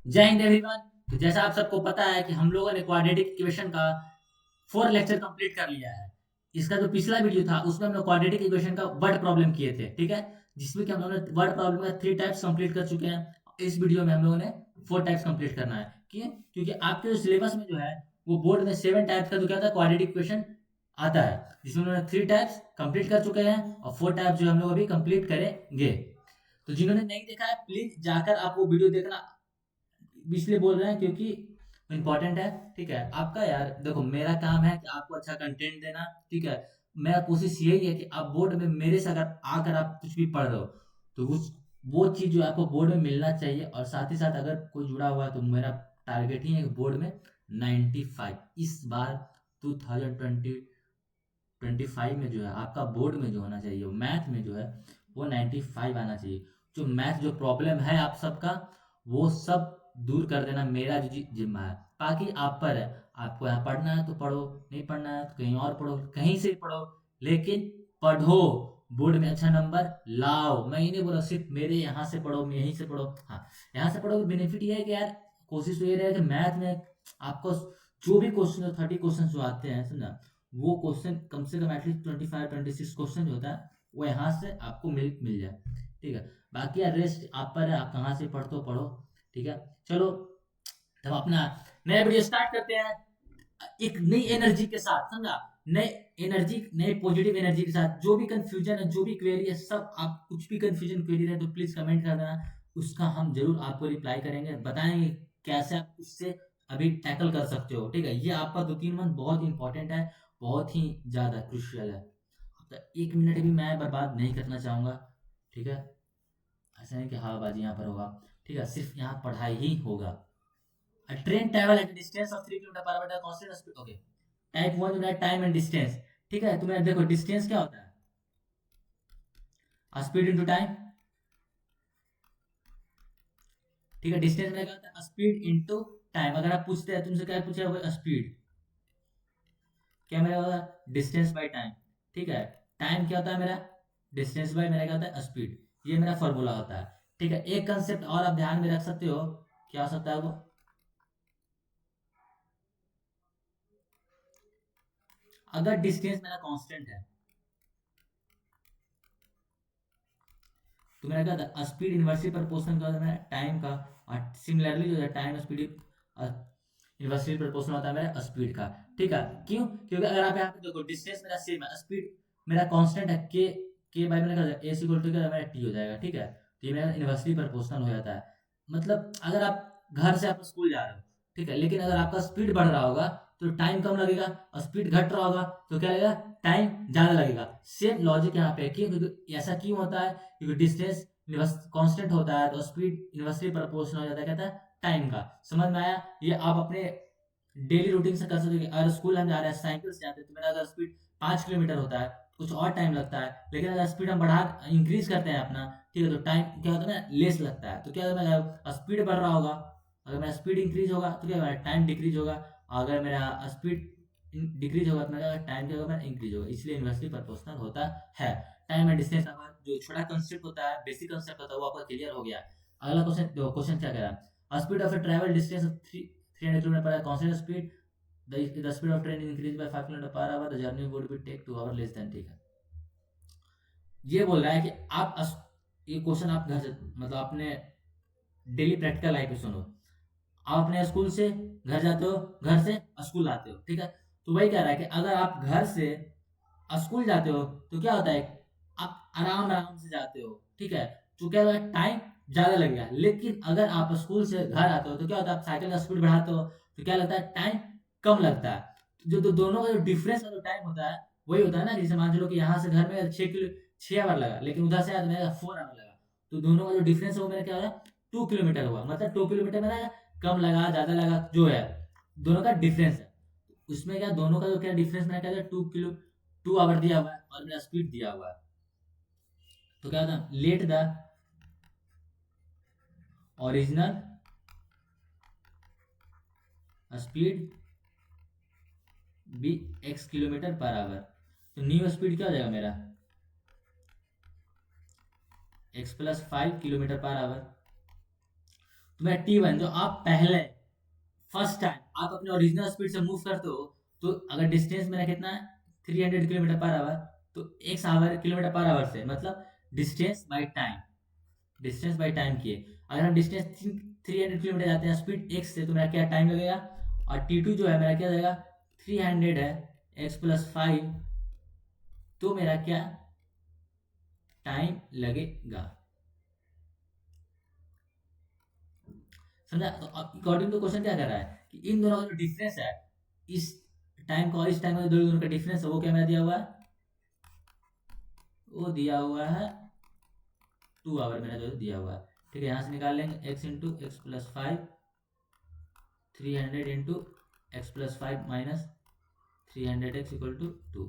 जय हिंद एवरीवन। तो जैसा आप सबको पता है कि हम लोगों ने क्वाड्रेटिक इक्वेशन का 4 लेक्चर कंप्लीट कर लिया है। इसका जो पिछला वीडियो था उसमें हम लोग क्वाड्रेटिक इक्वेशन का वर्ड प्रॉब्लम किए थे, ठीक है, जिसमें कि हम लोगों ने वर्ड प्रॉब्लम का 3 टाइप्स कंप्लीट कर चुके हैं। इस वीडियो में हम लोगों ने 4 टाइप्स कंप्लीट करना है। क्यों? क्योंकि आपके जो सिलेबस में जो है वो बोर्ड में 7 टाइप्स का जो क्या था क्वाड्रेटिक इक्वेशन आता है, जिसमें उन्होंने 3 टाइप्स कंप्लीट कर चुके हैं और 4 टाइप्स जो हम लोग अभी कंप्लीट करेंगे। तो जिन्होंने नहीं देखा है प्लीज जाकर आप वो वीडियो देखना, इसलिए बोल रहे हैं क्योंकि इम्पोर्टेंट है। ठीक है, आपका यार देखो मेरा काम है कि आपको अच्छा कंटेंट देना। ठीक है, मेरा कोशिश यही है कि आप बोर्ड में मेरे से अगर आकर आप कुछ भी पढ़ रहे हो तो उस वो चीज़ जो आपको बोर्ड में मिलना चाहिए। और साथ ही साथ अगर कोई जुड़ा हुआ है तो मेरा टारगेट ही है कि बोर्ड में 95 इस बार 2025 में जो है आपका बोर्ड में जो होना चाहिए वो मैथ में जो है वो 95 आना चाहिए। जो मैथ जो प्रॉब्लम है आप सबका वो सब दूर कर देना मेरा जो जिम्मा है। बाकी आप पर है, आपको यहाँ पढ़ना है तो पढ़ो, नहीं पढ़ना है तो कहीं और पढ़ो, कहीं से पढ़ो, लेकिन पढ़ो, बोर्ड में अच्छा नंबर लाओ। मैं ये नहीं बोला सिर्फ मेरे यहाँ से पढ़ो, मैं यहीं से पढ़ो। हाँ, यहाँ से पढ़ो, बेनिफिट ये है कि यार कोशिश तो ये रहे कि मैथ में आपको जो भी क्वेश्चन 30 क्वेश्चन जो आते हैं, समझा, वो क्वेश्चन कम से कम एटलीस्ट 25 26 क्वेश्चन जो होता है वो यहाँ से आपको मिल जाए। ठीक है, बाकी यार रेस्ट आप पर है, आप कहाँ से पढ़ते हो पढ़ो। ठीक है, चलो तब अपना नया वीडियो स्टार्ट करते हैं एक नई एनर्जी के साथ, समझा, नए एनर्जी, नए पॉजिटिव एनर्जी के साथ। जो भी कंफ्यूजन है, जो भी क्वेरी है, सब आप कुछ भी कंफ्यूजन क्वेरी है तो प्लीज कमेंट कर देना, उसका हम जरूर आपको रिप्लाई करेंगे, बताएंगे कैसे आप उससे अभी टैकल कर सकते हो। ठीक है, ये आपका 2 3 मंथ बहुत इंपॉर्टेंट है, बहुत ही ज्यादा क्रुशियल है। तो 1 मिनट भी मैं बर्बाद नहीं करना चाहूंगा। ठीक है, ऐसा नहीं कि हवाबाजी यहाँ पर होगा। ठीक है, सिर्फ यहाँ पढ़ाई ही होगा। A train travel at a distance of 3 kilometre per our at a constant speed. Okay, type 1 जो है टाइम एंड डिस्टेंस। ठीक है, तुम्हें देखो डिस्टेंस क्या होता है, स्पीड इनटू टाइम। ठीक है, डिस्टेंस में क्या होता है, स्पीड इनटू टाइम। अगर आप पूछते हैं तुमसे क्या पूछा होगा, स्पीड क्या मेरा होगा, डिस्टेंस बाय टाइम। ठीक है, टाइम क्या होता है मेरा, डिस्टेंस बाय मेरा क्या होता है, स्पीड। ये मेरा फॉर्मूला होता है। ठीक है, एक कंसेप्ट और आप ध्यान में रख सकते हो, क्या हो सकता है वो, अगर डिस्टेंस मेरा कांस्टेंट है तो मेरा क्या था, स्पीड इनवर्सली प्रोपोर्शनल क्या होता है मेरा टाइम का। और सिमिलरली जो है टाइम स्पीड इनवर्सली प्रोपोर्शनल होता है मेरा स्पीड का। ठीक है, क्यों? क्योंकि अगर आप यहाँ पे देखो डिस्टेंस मेरा सेम है, स्पीड मेरा कांस्टेंट है, के बाय मेरा ए इक्वल टू क्या मेरा टी हो जाएगा। ठीक है, तो ये मेरा इनवर्सली प्रोपोर्शनल हो जाता है। मतलब अगर आप घर से आप स्कूल जा रहे हो, ठीक है, लेकिन अगर आपका स्पीड बढ़ रहा होगा तो टाइम कम लगेगा, और स्पीड घट रहा होगा तो क्या लगेगा, टाइम ज्यादा लगेगा। सेम लॉजिक यहाँ पे क्यों, क्योंकि ऐसा क्यों होता है, क्योंकि डिस्टेंस कांस्टेंट होता है तो स्पीड इनवर्सली प्रोपोर्शनल हो जाता है, कहता है टाइम का। समझ में आया? ये आप अपने डेली रूटीन से कर सकते हो कि अगर स्कूल हम जा रहे हैं साइकिल से जाते हैं तो मेरा अगर स्पीड 5 किलोमीटर होता है कुछ और टाइम लगता है, लेकिन अगर स्पीड हम बढ़ा इंक्रीज करते हैं अपना, ठीक है, तो टाइम क्या होता है ना, लेस लगता है। तो क्या होता है, स्पीड बढ़ रहा होगा, अगर मेरा स्पीड इंक्रीज होगा तो क्या होगा, टाइम डिक्रीज होगा। अगर मेरा स्पीड डिक्रीज होगा तो मेरा टाइम क्या होगा, इंक्रीज होगा। इसलिए इन्वर्सली प्रोपोर्शनल होता है। टाइम एंड डिस्टेंस का जो छोटा कंसेप्ट होता है, बेसिक कंसेप्ट होता है, वो आपका क्लियर हो गया। अगला क्वेश्चन, क्वेश्चन क्या कह रहा है, speed of a travel distance 300 kilometre पर constant speed, the speed of train increased by 5 kilometre per hour, the journey would be take 2 hours less than। ठीक है, ये बोल रहा है कि आप ये क्वेश्चन आप घर से मतलब अपने डेली प्रैक्टिकल लाइफ में सुनो। आप अपने स्कूल से घर जाते हो, घर से स्कूल आते हो, ठीक है, तो वही कह रहा है कि अगर आप घर से स्कूल जाते हो तो क्या होता है, आप आराम आराम से जाते हो, ठीक है, तो क्या होता है, टाइम ज्यादा लगेगा। लेकिन अगर आप स्कूल से घर आते हो तो क्या होता है, आप साइकिल का स्पीड बढ़ाते हो तो क्या लगता है, टाइम कम लगता है। जो दोनों का जो डिफरेंस का जो टाइम होता है वही होता है ना, जैसे मान लो कि यहाँ से घर में 6 आवर लगा, लेकिन उधर से आया तो मेरा 4 आवर लगा। तो दोनों का जो डिफरेंस है वो मेरा क्या होगा, 2 किलोमीटर हुआ। मतलब 2 किलोमीटर मेरा कम लगा ज्यादा लगा जो है, दोनों का डिफरेंस है। उसमें क्या दोनों का जो क्या डिफरेंस मैंने क्या 2 आवर दिया हुआ है और मेरा स्पीड दिया हुआ है। तो क्या होता है, let the original speed be x kilometre per hour. तो न्यू स्पीड क्या हो जाएगा मेरा, x + 5 किलोमीटर पर आवर। तो मेरा T1 जो आप पहले फर्स्ट टाइम आप अपने ओरिजिनल स्पीड से मूव करते हो, तो अगर डिस्टेंस मेरा कितना है 300 किलोमीटर पर आवर, तो x our kilometre per our से मतलब distance by time, distance by time किए। अगर हम डिस्टेंस 300 किलोमीटर जाते हैं स्पीड एक्स से, तो मेरा क्या टाइम लगेगा, और T2 जो है मेरा क्या जाएगा 300 है x+5, तो मेरा क्या टाइम लगेगा, समझा। तो अकॉर्डिंग टू क्वेश्चन क्या कर रहा है कि इन दोनों का जो डिफरेंस है, इस टाइम का और इस टाइम का जो दोनों का डिफरेंस है, वो क्या मेरा दिया हुआ है, वो दिया हुआ है 2 आवर मेरा जो दिया हुआ है। ठीक है, यहाँ से निकाल लेंगे x into x plus 5, 300 into x plus 5 minus 300x equal to 2।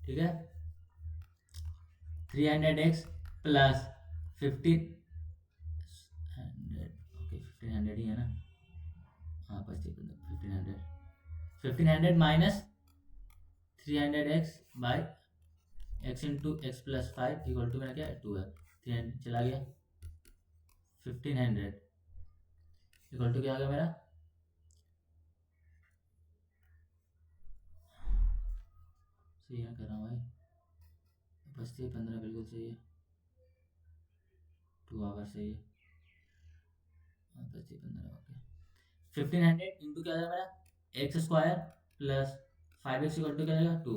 ठीक है, 300x प्लस 1500, ओके 1500 ही है ना, हाँ बस 1500 minus 300x by x into x plus 5 equal to मेरा क्या है 2 है, 300 चला गया, 1500 इक्वल टू क्या आ गया मेरा, सही है कर रहा हूँ भाई, बस 15 बिल्कुल सही है, 2 आवर सही है, बस 15 ओके। 1500 इंटू क्या आ जाएगा मेरा x square plus 5x equal to क्या जाएगा 2,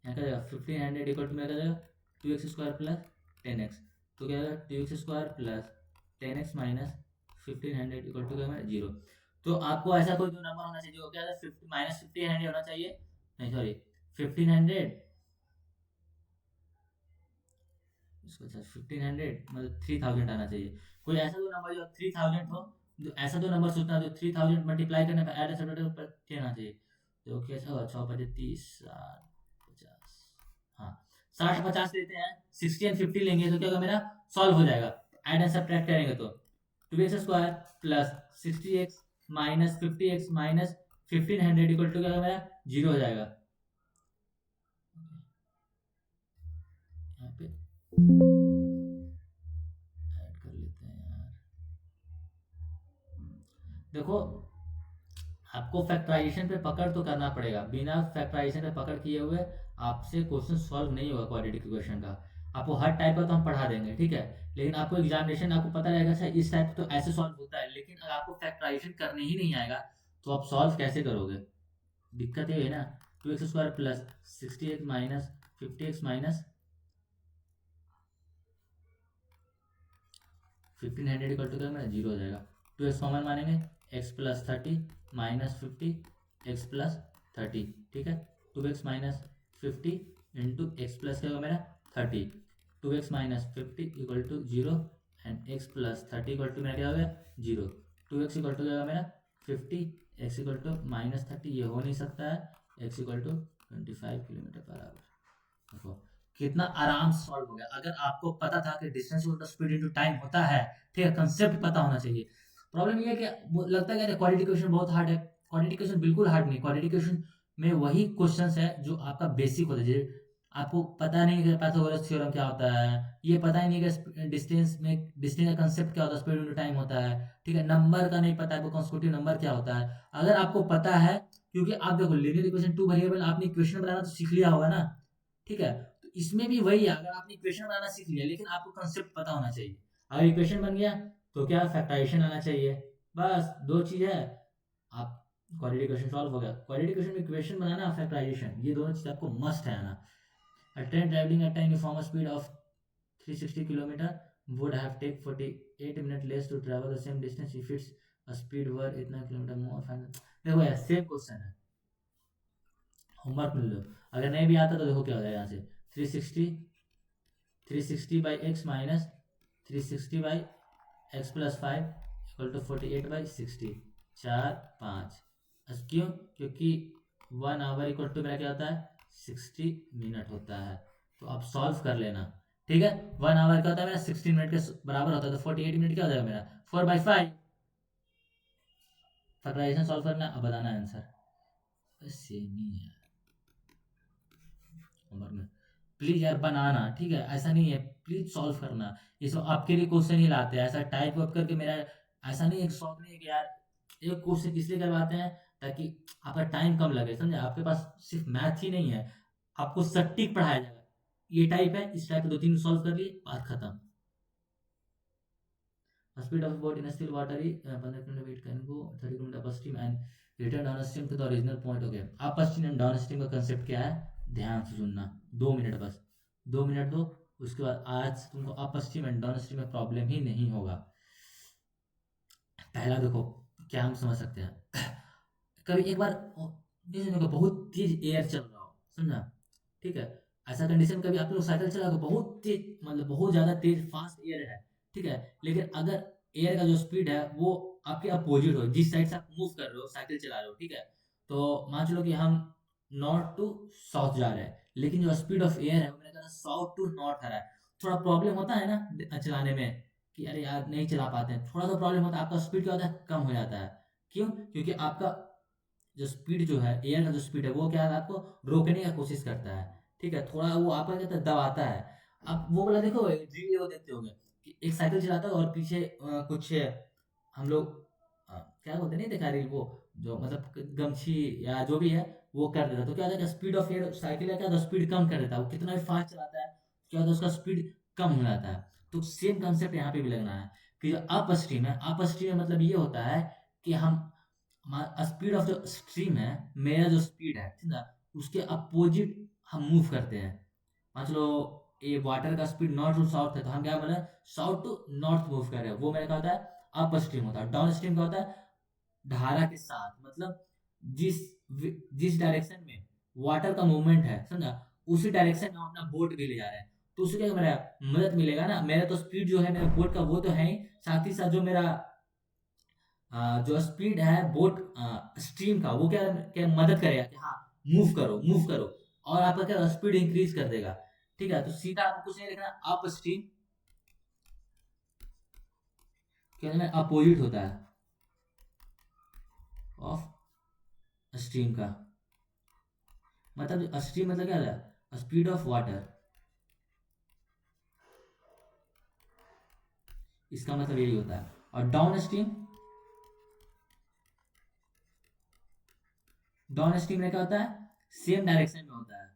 यहाँ क्या जाएगा 1500 इक्वल टू मेरा क्या जाएगा 2x स्क्वायर प्लस 10x, तो क्या जाएगा 2x square plus 10x minus 1500 equal to क्या मेरा 0। तो आपको ऐसा कोई दो नंबर होना चाहिए जो क्या है माइनस 1500 होना चाहिए, नहीं सॉरी 1500, इसको अच्छा 1500 मतलब 3000 आना चाहिए, कोई ऐसा दो नंबर जो 3000 हो, जो ऐसा दो नंबर सोचना जो 3000 मल्टीप्लाई करने पर ऐड सब्ट्रैक्ट पर 10 आना चाहिए। तो कैसा होगा 6 5 30 60 50, हाँ 60 50 लेते हैं, 60 एंड 50 लेंगे तो क्या होगा मेरा सॉल्व हो जाएगा, ऐड एंड सब्ट्रैक्ट करेंगे तो 2x square plus 60x minus 50x minus 1500 equal to क्या होगा मेरा 0 हो जाएगा, यहाँ पे ऐड कर लेते हैं यार। देखो आपको फैक्टराइजेशन पे पकड़ तो करना पड़ेगा, बिना फैक्टराइजेशन पे पकड़ किए हुए आपसे क्वेश्चन सॉल्व नहीं होगा क्वाड्रेटिक इक्वेशन का। आपको हर टाइप का तो हम पढ़ा देंगे, ठीक है, लेकिन आपको एग्जामिनेशन आपको पता रहेगा सर इस टाइप तो ऐसे सॉल्व होता है, लेकिन अगर आपको फैक्टराइजेशन करने ही नहीं आएगा तो आप सॉल्व कैसे करोगे, दिक्कत ये है ना। 2x square plus 60x minus 50x minus 1500 equal to क्या मेरा 0 हो जाएगा, 2x कॉमन मानेंगे, x plus 30 minus 50 x plus 30, ठीक है, 2x minus 50 into x plus क्या होगा मेरा 30, 2x minus 50 equal to 0 and x plus 30 equal to मेरा क्या हो गया 0, 2x इक्वल टू क्या होगा मेरा 50, x इक्वल टू माइनस 30 ये हो नहीं सकता है, x equal to 25 kilometre per hour. देखो कितना आराम से सॉल्व हो गया, अगर आपको पता था कि distance equal to speed into time होता है, ठीक है, कंसेप्ट पता होना चाहिए। प्रॉब्लम ये है कि लगता है कि क्वाड्रेटिक इक्वेशन बहुत हार्ड है, क्वाड्रेटिक इक्वेशन बिल्कुल हार्ड नहीं, क्वाड्रेटिक इक्वेशन में वही क्वेश्चंस है जो आपका बेसिक होता है, आपको पता नहीं कि पाइथागोरस थ्योरम क्या होता है, ये पता ही नहीं कि डिस्टेंस में डिस्टेंस का कंसेप्ट क्या होता है, स्पीड इनटू टाइम होता है, ठीक है, नंबर का नहीं पता है, कॉन्स्टिट्यूटिव नंबर क्या होता है। अगर आपको पता है, क्योंकि आप देखो लीनियर इक्वेशन टू वेरिएबल आपने इक्वेशन बनाना तो सीख लिया होगा ना, ठीक है, तो इसमें भी वही है, अगर आपने इक्वेशन बनाना सीख लिया लेकिन आपको कंसेप्ट पता होना चाहिए, अगर इक्वेशन बन गया तो क्या फैक्टराइजेशन आना चाहिए, बस दो चीज है, आप क्वाड्रेटिक इक्वेशन सॉल्व हो गया। क्वाड्रेटिक इक्वेशन में इक्वेशन बनाना फैक्टराइजेशन ये दोनों चीज आपको मस्ट है आना। A train traveling at a uniform speed of 360 km would have take 48 minutes less to travel the same distance if its speed were इतना किलोमीटर more फाइनल। देखो यार सेम क्वेश्चन है, होमवर्क मिल लो, अगर नहीं भी आता तो देखो क्या हो जाएगा यहाँ से 360 by x minus 360 by x plus 5 equal to 48 by 60, 4 5, क्यों, क्योंकि 1 आवर इक्वल टू मेरा क्या होता है 60 मिनट होता है, तो आप सॉल्व कर लेना, ठीक है। 1 आवर क्या होता है मेरा 60 मिनट के बराबर होता है, तो 48 मिनट क्या हो जाएगा मेरा 4/5, फैक्टराइजेशन सॉल्व करना, अब बताना आंसर, बस सेम ही है होमवर्क में, प्लीज यार बनाना, ठीक है, ऐसा नहीं है, प्लीज सॉल्व करना, ये सब आपके लिए क्वेश्चन ही लाते हैं, ऐसा टाइप अप करके मेरा ऐसा नहीं है, शौक नहीं है कि यार एक क्वेश्चन इसलिए करवाते हैं ताकि आपका टाइम कम लगे, समझे, आपके पास सिर्फ मैथ ही नहीं है, आपको सटीक पढ़ाया जाएगा। ये टाइप है, इस टाइप के 2-3 सॉल्व कर लिए, बात खत्म। Speed of boat in still water is 15 kilometre it can go 30 kilometre upstream and return downstream to the original point. हो गया upstream and downstream का कंसेप्ट क्या है, ध्यान से सुनना, 2 मिनट बस, 2 मिनट दो, उसके बाद आज तुमको up stream and down stream में प्रॉब्लम ही नहीं होगा। पहला देखो क्या हम समझ सकते हैं, कभी एक बार जैसे देखो बहुत तेज एयर चल रहा हो, समझा, ठीक है, ऐसा कंडीशन कभी आप लोग साइकिल चला तो बहुत तेज, मतलब बहुत ज्यादा तेज फास्ट एयर है, ठीक है, लेकिन अगर एयर का जो स्पीड है वो आपके अपोजिट हो, जिस साइड से आप मूव कर रहे हो, साइकिल चला रहे हो, ठीक है, तो मान चलो कि हम नॉर्थ टू साउथ जा रहे हैं, लेकिन जो स्पीड ऑफ एयर है वो मेरे ख्याल साउथ टू नॉर्थ आ रहा है, थोड़ा प्रॉब्लम होता है ना चलाने में, कि अरे यार नहीं चला पाते हैं, थोड़ा सा प्रॉब्लम होता है, आपका स्पीड क्या होता है, कम हो जाता है। क्यों? क्योंकि आपका जो स्पीड जो है, एयर का जो स्पीड है वो क्या है, आपको रोकने का कोशिश करता है, ठीक है, थोड़ा वो आपका कहता है दबाता है। आप वो वाला देखो, वीडियो वो देखते होंगे कि एक साइकिल चलाता है और पीछे कुछ हम लोग क्या बोलते हैं, नहीं देखा रील, वो जो मतलब गमछी या जो भी है वो कर देता है, तो क्या होता है, स्पीड ऑफ एयर साइकिल है क्या, तो स्पीड कम कर देता है, वो कितना भी फास्ट चलाता है, क्या होता है, उसका स्पीड कम हो जाता है। तो सेम कंसेप्ट यहाँ पे भी लगना है, कि जो अप स्ट्रीम है, अप स्ट्रीम में मतलब ये होता है कि हम स्पीड ऑफ जो स्ट्रीम है, मेरा जो स्पीड है, ठीक है, उसके अपोजिट हम मूव करते हैं। मान लो ये वाटर का स्पीड नॉर्थ टू साउथ है, तो हम क्या बोले, साउथ टू नॉर्थ मूव कर रहे हैं, वो मेरा क्या होता है, अप स्ट्रीम होता है। डाउन स्ट्रीम क्या होता है, धारा के साथ, मतलब जिस जिस डायरेक्शन में वाटर का मूवमेंट है, समझा, उसी डायरेक्शन में हम अपना बोट भी ले जा रहे हैं, तो उससे क्या मेरा मदद मिलेगा ना, मेरा तो स्पीड जो है मेरे बोट का वो तो है ही, साथ ही साथ जो मेरा जो स्पीड है बोट स्ट्रीम का, वो क्या क्या मदद करेगा कि हाँ मूव करो मूव करो, और आपका क्या स्पीड इंक्रीज कर देगा, ठीक है, तो सीधा आपको कुछ नहीं लिखना, अप स्ट्रीम क्या है, अपोजिट होता है ऑफ स्ट्रीम का, मतलब स्ट्रीम मतलब क्या है, स्पीड ऑफ वाटर, इसका मतलब यही होता है। और डाउन स्ट्रीम में क्या होता है, सेम डायरेक्शन में होता है,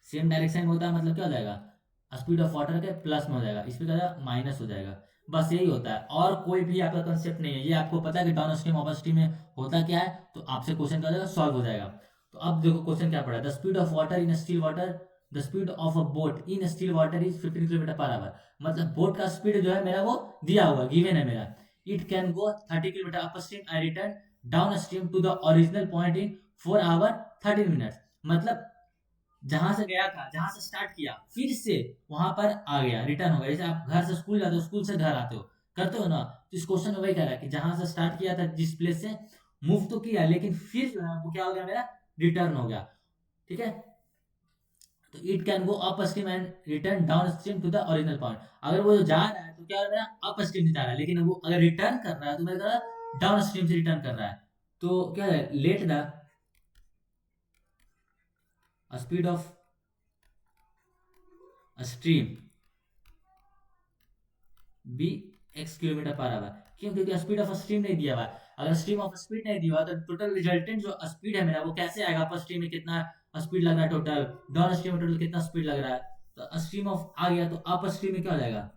सेम डायरेक्शन में होता है, मतलब क्या हो जाएगा, स्पीड ऑफ वाटर के प्लस में हो जाएगा, इस पे क्या जाएगा, माइनस हो जाएगा, बस यही होता है, और कोई भी आपका कंसेप्ट नहीं है, ये आपको पता है कि डाउन स्ट्रीम अपर स्ट्रीम में होता क्या है, तो आपसे क्वेश्चन क्या हो जाएगा, सॉल्व हो जाएगा। तो अब देखो क्वेश्चन क्या पड़ा है, the speed of water in still water, the speed of a boat in still water is 15 kilometre per hour, मतलब बोट का स्पीड जो है मेरा वो दिया हुआ गिवन है मेरा, it can go 30 kilometre upstream and return downstream to the original point in 4 hour 13 minutes, मतलब जहां से गया था, जहां से स्टार्ट किया, फिर से वहां पर आ गया, रिटर्न हो गया, जैसे आप घर से स्कूल जाते हो, स्कूल से घर आते हो, करते हो ना, तो इस क्वेश्चन में वही कह रहा है कि जहां से स्टार्ट किया था, जिस प्लेस से मूव तो किया, लेकिन फिर जो है वो क्या हो गया, मेरा रिटर्न हो गया, ठीक है, तो it can go upstream and return downstream to the original point, अगर वो जा रहा है तो क्या हो रहा है, अप स्ट्रीम से जा रहा है, लेकिन वो अगर रिटर्न कर रहा है तो मेरा डाउन स्ट्रीम से रिटर्न कर रहा है, तो क्या है, let the speed of stream be x kilometre per hour, क्यों, क्योंकि स्पीड ऑफ स्ट्रीम नहीं दिया हुआ है, अगर स्ट्रीम ऑफ स्पीड नहीं दिया हुआ तो टोटल रिजल्टेंट जो स्पीड है मेरा वो कैसे आएगा, अपर स्ट्रीम में कितना स्पीड लग रहा है टोटल, डाउन स्ट्रीम में टोटल कितना स्पीड लग रहा है, तो स्ट्रीम ऑफ आ गया, तो अपर स्ट्रीम में क्या हो जाएगा,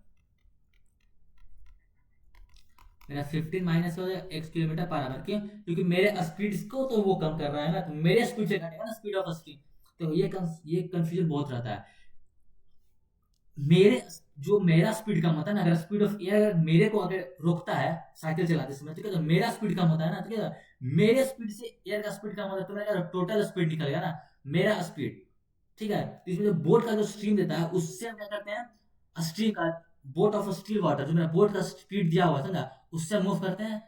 मेरा 15 माइनस हो जाएगा एक्स किलोमीटर पर आवर, क्यों, क्योंकि मेरे स्पीड को तो वो कम कर रहा है ना, तो मेरे स्पीड से घटेगा ना स्पीड ऑफ स्ट्रीम, तो ये कंफ्यूजन बहुत रहता है, मेरे जो मेरा स्पीड कम होता है ना, अगर स्पीड ऑफ एयर अगर मेरे को अगर रोकता है साइकिल चलाते समय, तो क्या होता है, मेरा स्पीड कम होता है ना, तो क्या होता है, मेरे स्पीड से एयर का स्पीड कम होता है, तो मेरा टोटल स्पीड निकलेगा ना, मेरा स्पीड, ठीक है, तो इसमें जो बोट का जो स्ट्रीम देता है उससे हम क्या करते हैं, स्ट्रीम का, बोट ऑफ स्टील वाटर जो मेरा बोट का स्पीड दिया हुआ था ना, उससे मूव करते हैं,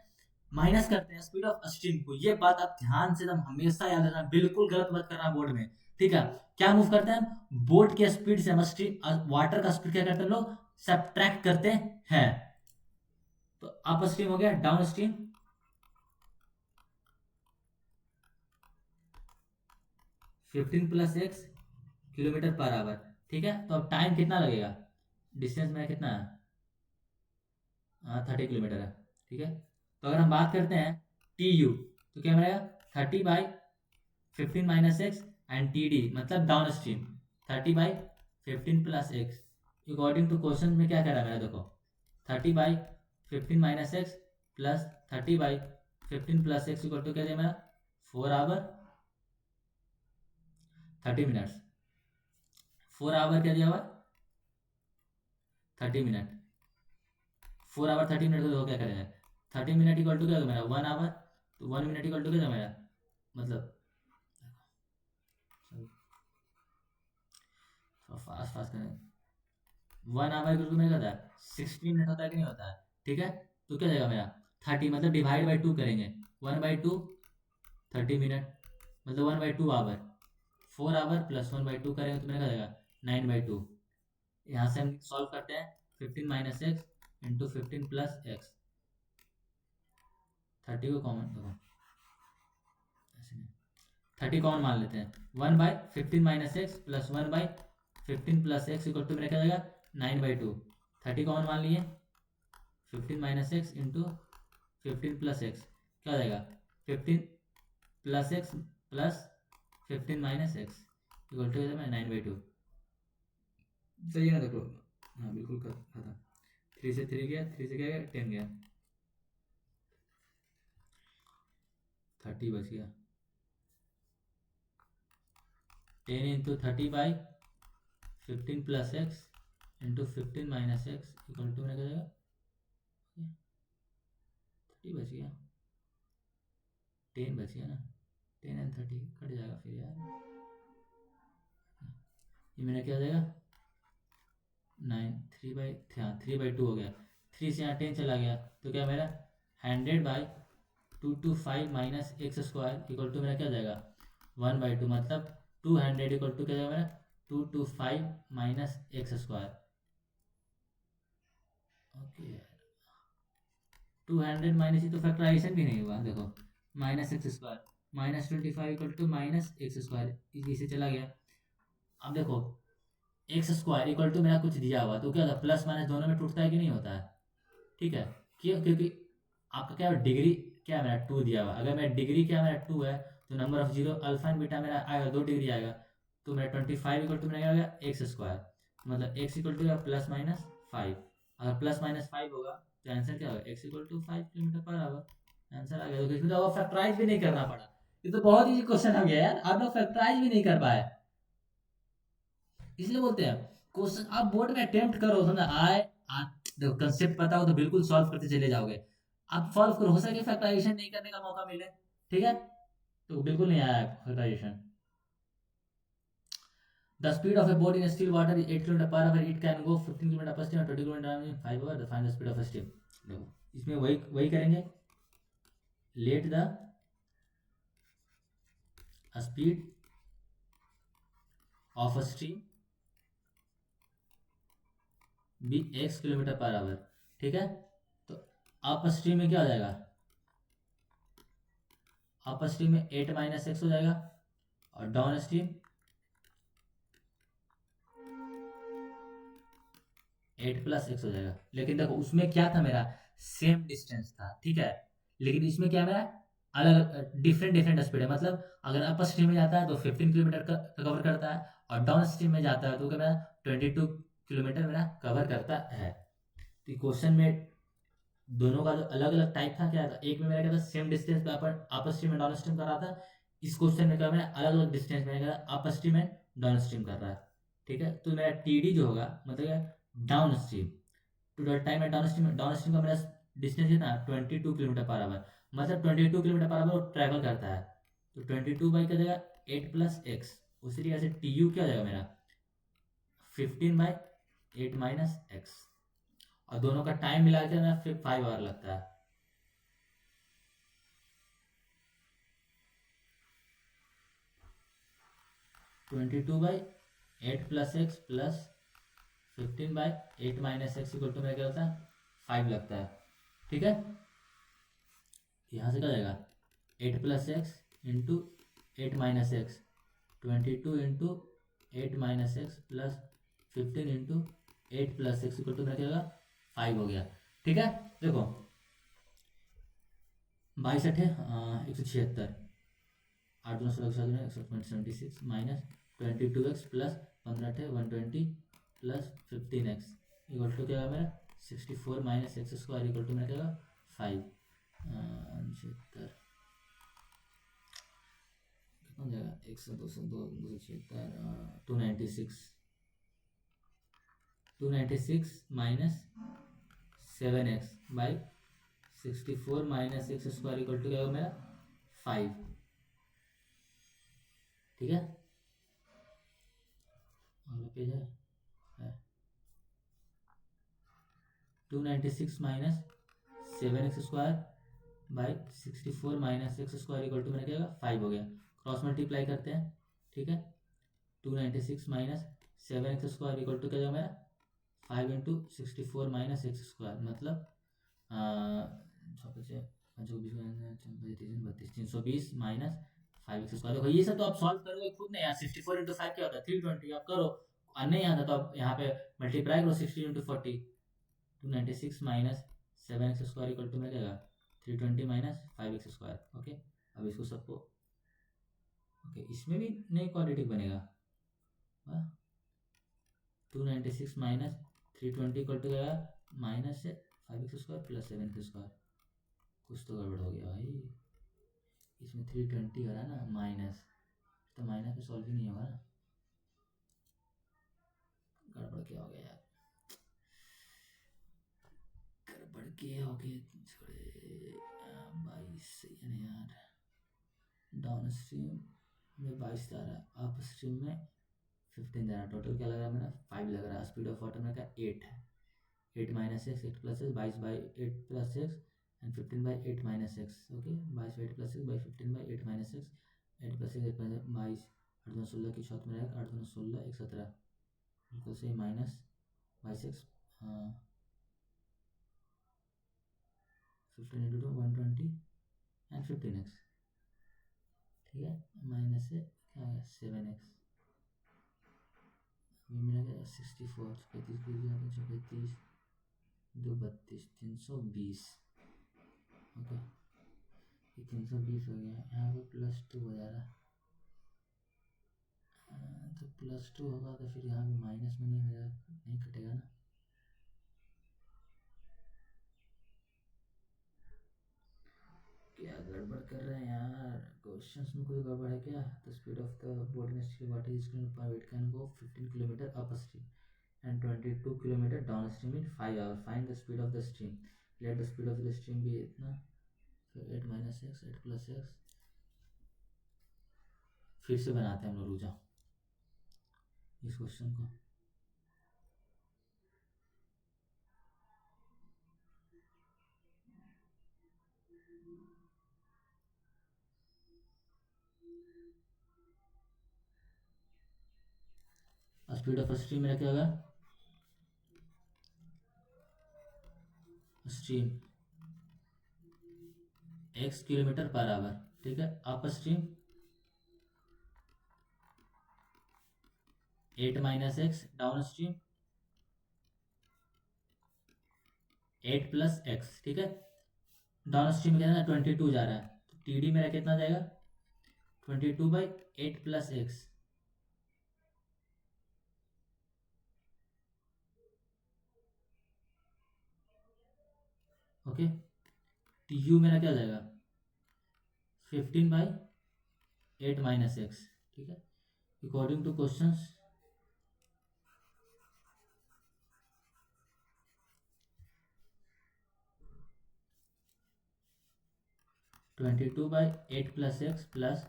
माइनस करते हैं स्पीड ऑफ स्ट्रीम को, ये बात आप ध्यान से एकदम हमेशा याद रखना, बिल्कुल गलत मत करना बोर्ड में, ठीक है, क्या मूव करते हैं, बोट के स्पीड से हम स्ट्रीम वाटर का स्पीड क्या करते हैं लोग, सब्ट्रैक्ट करते हैं, तो अप स्ट्रीम हो गया, down stream 15 plus x kilometre per hour, ठीक है, तो अब टाइम कितना लगेगा, डिस्टेंस मेरा कितना है, हाँ 30 किलोमीटर है। ठीक है, तो अगर हम बात करते हैं टी यू, तो क्या मिलेगा 30/15 - x एंड टी डी मतलब downstream 30/15 + x। According to question में क्या कह रहा है मेरा, देखो 30/15 - x plus 30/15 + x equal to क्या दिया मेरा 4 आवर 30 मिनट्स। 4 आवर क्या दिया हुआ 30 मिनट। 4 आवर 30 मिनट को क्या करेगा 30 मिनट इक्वल टू क्या होगा मेरा 1 आवर, तो 1 मिनट इक्वल टू क्या होगा मेरा, मतलब फास्ट फास्ट करें, 1 आवर इक्वल टू मेरा क्या होता है 60 मिनट होता है कि नहीं होता है। ठीक है, तो क्या जाएगा मेरा 30 मतलब डिवाइड बाई 2 करेंगे, 1/2 30 मिनट मतलब 1/2 आवर। 4 आवर प्लस 1/2 करेंगे तो मेरा क्या जाएगा 9/2। यहाँ से हम सॉल्व करते हैं 15 - x इंटू 15 + x। 30 को कॉमन करो, ऐसे नहीं 30 कॉमन मान लेते हैं, 1/15 - x plus 1/15 + x equal to मेरा क्या जाएगा 9/2। 30 कॉमन मान लिए, 15 - x इंटू 15 + x क्या हो जाएगा 15 + x plus 15 - x equal to 9/2। सही है ना, देखो हाँ बिल्कुल खत्म। 3 से 3 गया, 3 से क्या गया 10 गया, 30 बच गया। 10 into 30/15 + x into 15 - x equal to मेरा क्या जाएगा 30 बच गया, 10 बच गया ना, 10 एंड 30 कट जाएगा फिर यार, ये मेरा क्या हो जाएगा 9 3/2 हो गया। 3 से यहाँ 10 चला गया तो क्या मेरा 100/225 - x² इक्वल टू मेरा क्या हो जाएगा 1/2 मतलब 200 इक्वल टू क्या जाएगा मेरा 225 - x²। ओके 200 माइनस, ये तो फैक्टराइजेशन भी नहीं हुआ, देखो -x² -25 इक्वल टू -x², इसे चला गया। अब देखो x² इक्वल टू मेरा कुछ दिया हुआ तो क्या होता है प्लस माइनस दोनों में टूटता है कि नहीं होता है। ठीक है, क्यों, क्योंकि आपका क्या डिग्री क्या है मेरा 2 दिया हुआ, अगर मेरा डिग्री क्या मेरा 2 है तो number of zero alpha and beta मेरा आएगा 2 डिग्री आएगा, तो मेरा 25 इक्वल टू मेरा क्या हो गया x², मतलब x इक्वल टू +-5। अगर +-5 होगा तो आंसर क्या होगा x equal to 5 kilometre per hour. Answer आ गया, तो इसमें तो फैक्टराइज भी नहीं करना पड़ा, ये तो बहुत इजी क्वेश्चन हो गया यार, आप लोग फैक्टराइज भी नहीं कर पाए। इसलिए बोलते हैं क्वेश्चन आप बोर्ड में अटेम्प्ट करो, समझा आए देखो कंसेप्ट पता हो तो बिल्कुल सॉल्व करते चले जाओगे, आप सॉल्व करो, हो सके फैक्टराइजेशन नहीं करने का मौका मिले। ठीक है, तो बिल्कुल नहीं आया factorisation. The speed of a boat in still water is 8 kilometre per hour, it can go 15 kilometre upstream 20 kilometre in 5 hour, find the speed of a stream. देखो इसमें वही वही करेंगे, let the speed of a stream be x kilometre per hour. ठीक है, तो up stream में क्या हो जाएगा, अप स्ट्रीम में 8 - x हो जाएगा, और डाउन स्ट्रीम 8 + x हो जाएगा। लेकिन देखो उसमें क्या था मेरा सेम डिस्टेंस था, ठीक है, लेकिन इसमें क्या मेरा अलग डिफरेंट डिफरेंट स्पीड है, मतलब अगर अपर स्ट्रीम में जाता है तो 15 किलोमीटर का कवर करता है, और डाउन स्ट्रीम में जाता है तो क्या मेरा 22 किलोमीटर मेरा कवर करता है। तो क्वेश्चन में दोनों का जो अलग अलग टाइप था क्या था, एक में मेरा क्या था सेम डिस्टेंस पे अपर स्ट्रीम एंड डाउन स्ट्रीम कर रहा था, इस क्वेश्चन में क्या मेरा अलग अलग डिस्टेंस में अपर स्ट्रीम एंड डाउन स्ट्रीम कर रहा है। ठीक है, तो मेरा टी डी जो होगा मतलब downstream to the time and downstream का मेरा डिस्टेंस कितना 22 किलोमीटर पर आवर, मतलब 22 किलोमीटर पर आवर वो ट्रैवल करता है, तो 22 क्या जाएगा 8 + x। उसी तरीके से टी यू क्या जाएगा मेरा 15/8 - x, और दोनों का टाइम मिला के ना फिर 5 आवर लगता है। 22/8 + x plus 15/8 - x equal to मेरा क्या होता है 5 लगता है। ठीक है, यहाँ से क्या जाएगा 8 + x into 8 - x, 22 into 8 - x plus 15 into 8 plus x equal to मेरा क्या होगा 5 हो गया। ठीक है, देखो 22 है 176, 8 दूना 16 के साथ 176 माइनस 22x प्लस 15 है 120 प्लस 15x इक्वल टू क्या होगा मेरा 64 minus x square equal to मेरा क्या होगा 5। 76 कितना हो जाएगा 100 200 276 296 minus 7x by 64 minus x square equal to क्या होगा मेरा 5। ठीक है, अगला पेज है 296 minus 7x square by 64 minus x square equal to मेरा क्या होगा 5 हो गया। क्रॉस मल्टीप्लाई करते हैं। ठीक है, 296 minus 7x square equal to क्या होगा मेरा 5 इंटू 64 माइनस एक्स स्क्वायर मतलब 320 माइनस 5x स्क्वायर। देखो ये सब तो आप सॉल्व करोगे खुद नहीं यार, 64 इंटू 5 क्या होता है 320, आप करो। और नहीं आता तो आप यहाँ पे मल्टीप्लाई करो 16 into 40, 296 minus 7x square equal to मेरा क्या होगा 320 माइनस 5x स्क्वायर। ओके, अब इसको सबको ओके इसमें भी नई क्वाड्रेटिक बनेगा। 296 माइनस 320 इक्वल टू क्या माइनस से 5x square plus 7x square. कुछ तो गड़बड़ हो गया भाई, इसमें 320 हो रहा है ना माइनस, तो माइनस में सॉल्व ही नहीं होगा ना, गड़बड़ क्या हो गया यार, गड़बड़ क्या हो गया छोड़े। 22 सही है ना यार, डाउन स्ट्रीम में 22 जा रहा है, अप स्ट्रीम में 15 जा रहा है, टोटल क्या लग रहा है मेरा 5 लग रहा है। स्पीड ऑफ वाटर में क्या 8 है, 8 minus x 8 plus x 22 by 8 plus x and 15 by 8 minus x. Okay 22 by 8 plus x by 15 by 8 minus x 8 plus x 8 plus 22 8 दूना 16 की चौथ में रहेगा 8 दूना 16 1 17 बिल्कुल सही minus 22 x 15 into 2 120 and 15 x. ठीक है, माइनस से क्या हो गया 7 एक्स, अभी मेरा क्या 64 35 35 2 32 320। ओके ये 320 हो गया, यहाँ पे +2 हो जा रहा है, तो +2 होगा तो फिर यहाँ पे माइनस में नहीं मेरा नहीं कटेगा ना। क्या गड़बड़ कर रहे हैं यार, क्वेश्चंस में कोई गड़बड़ है क्या। The speed of the boat in stream water is पर it can go 15 kilometre upstream and 22 kilometre downstream in 5 hour. Find the speed of the stream, let the speed of the stream भी इतना, फिर 8 minus x 8 plus x. फिर से बनाते हैं हम लोग, रुक जाओ इस क्वेश्चन को। स्पीड ऑफ स्ट्रीम मेरा क्या होगा, stream x kilometre per hour. ठीक है, up stream 8 minus x, down stream 8 plus x. ठीक है, डाउन स्ट्रीम क्या है 22 जा रहा है, तो टी डी मेरा कितना जाएगा 22 by 8 plus x. Okay, T U मेरा क्या जाएगा 15 बाई 8 माइनस एक्स। ठीक है, according to question 22 by 8 plus x plus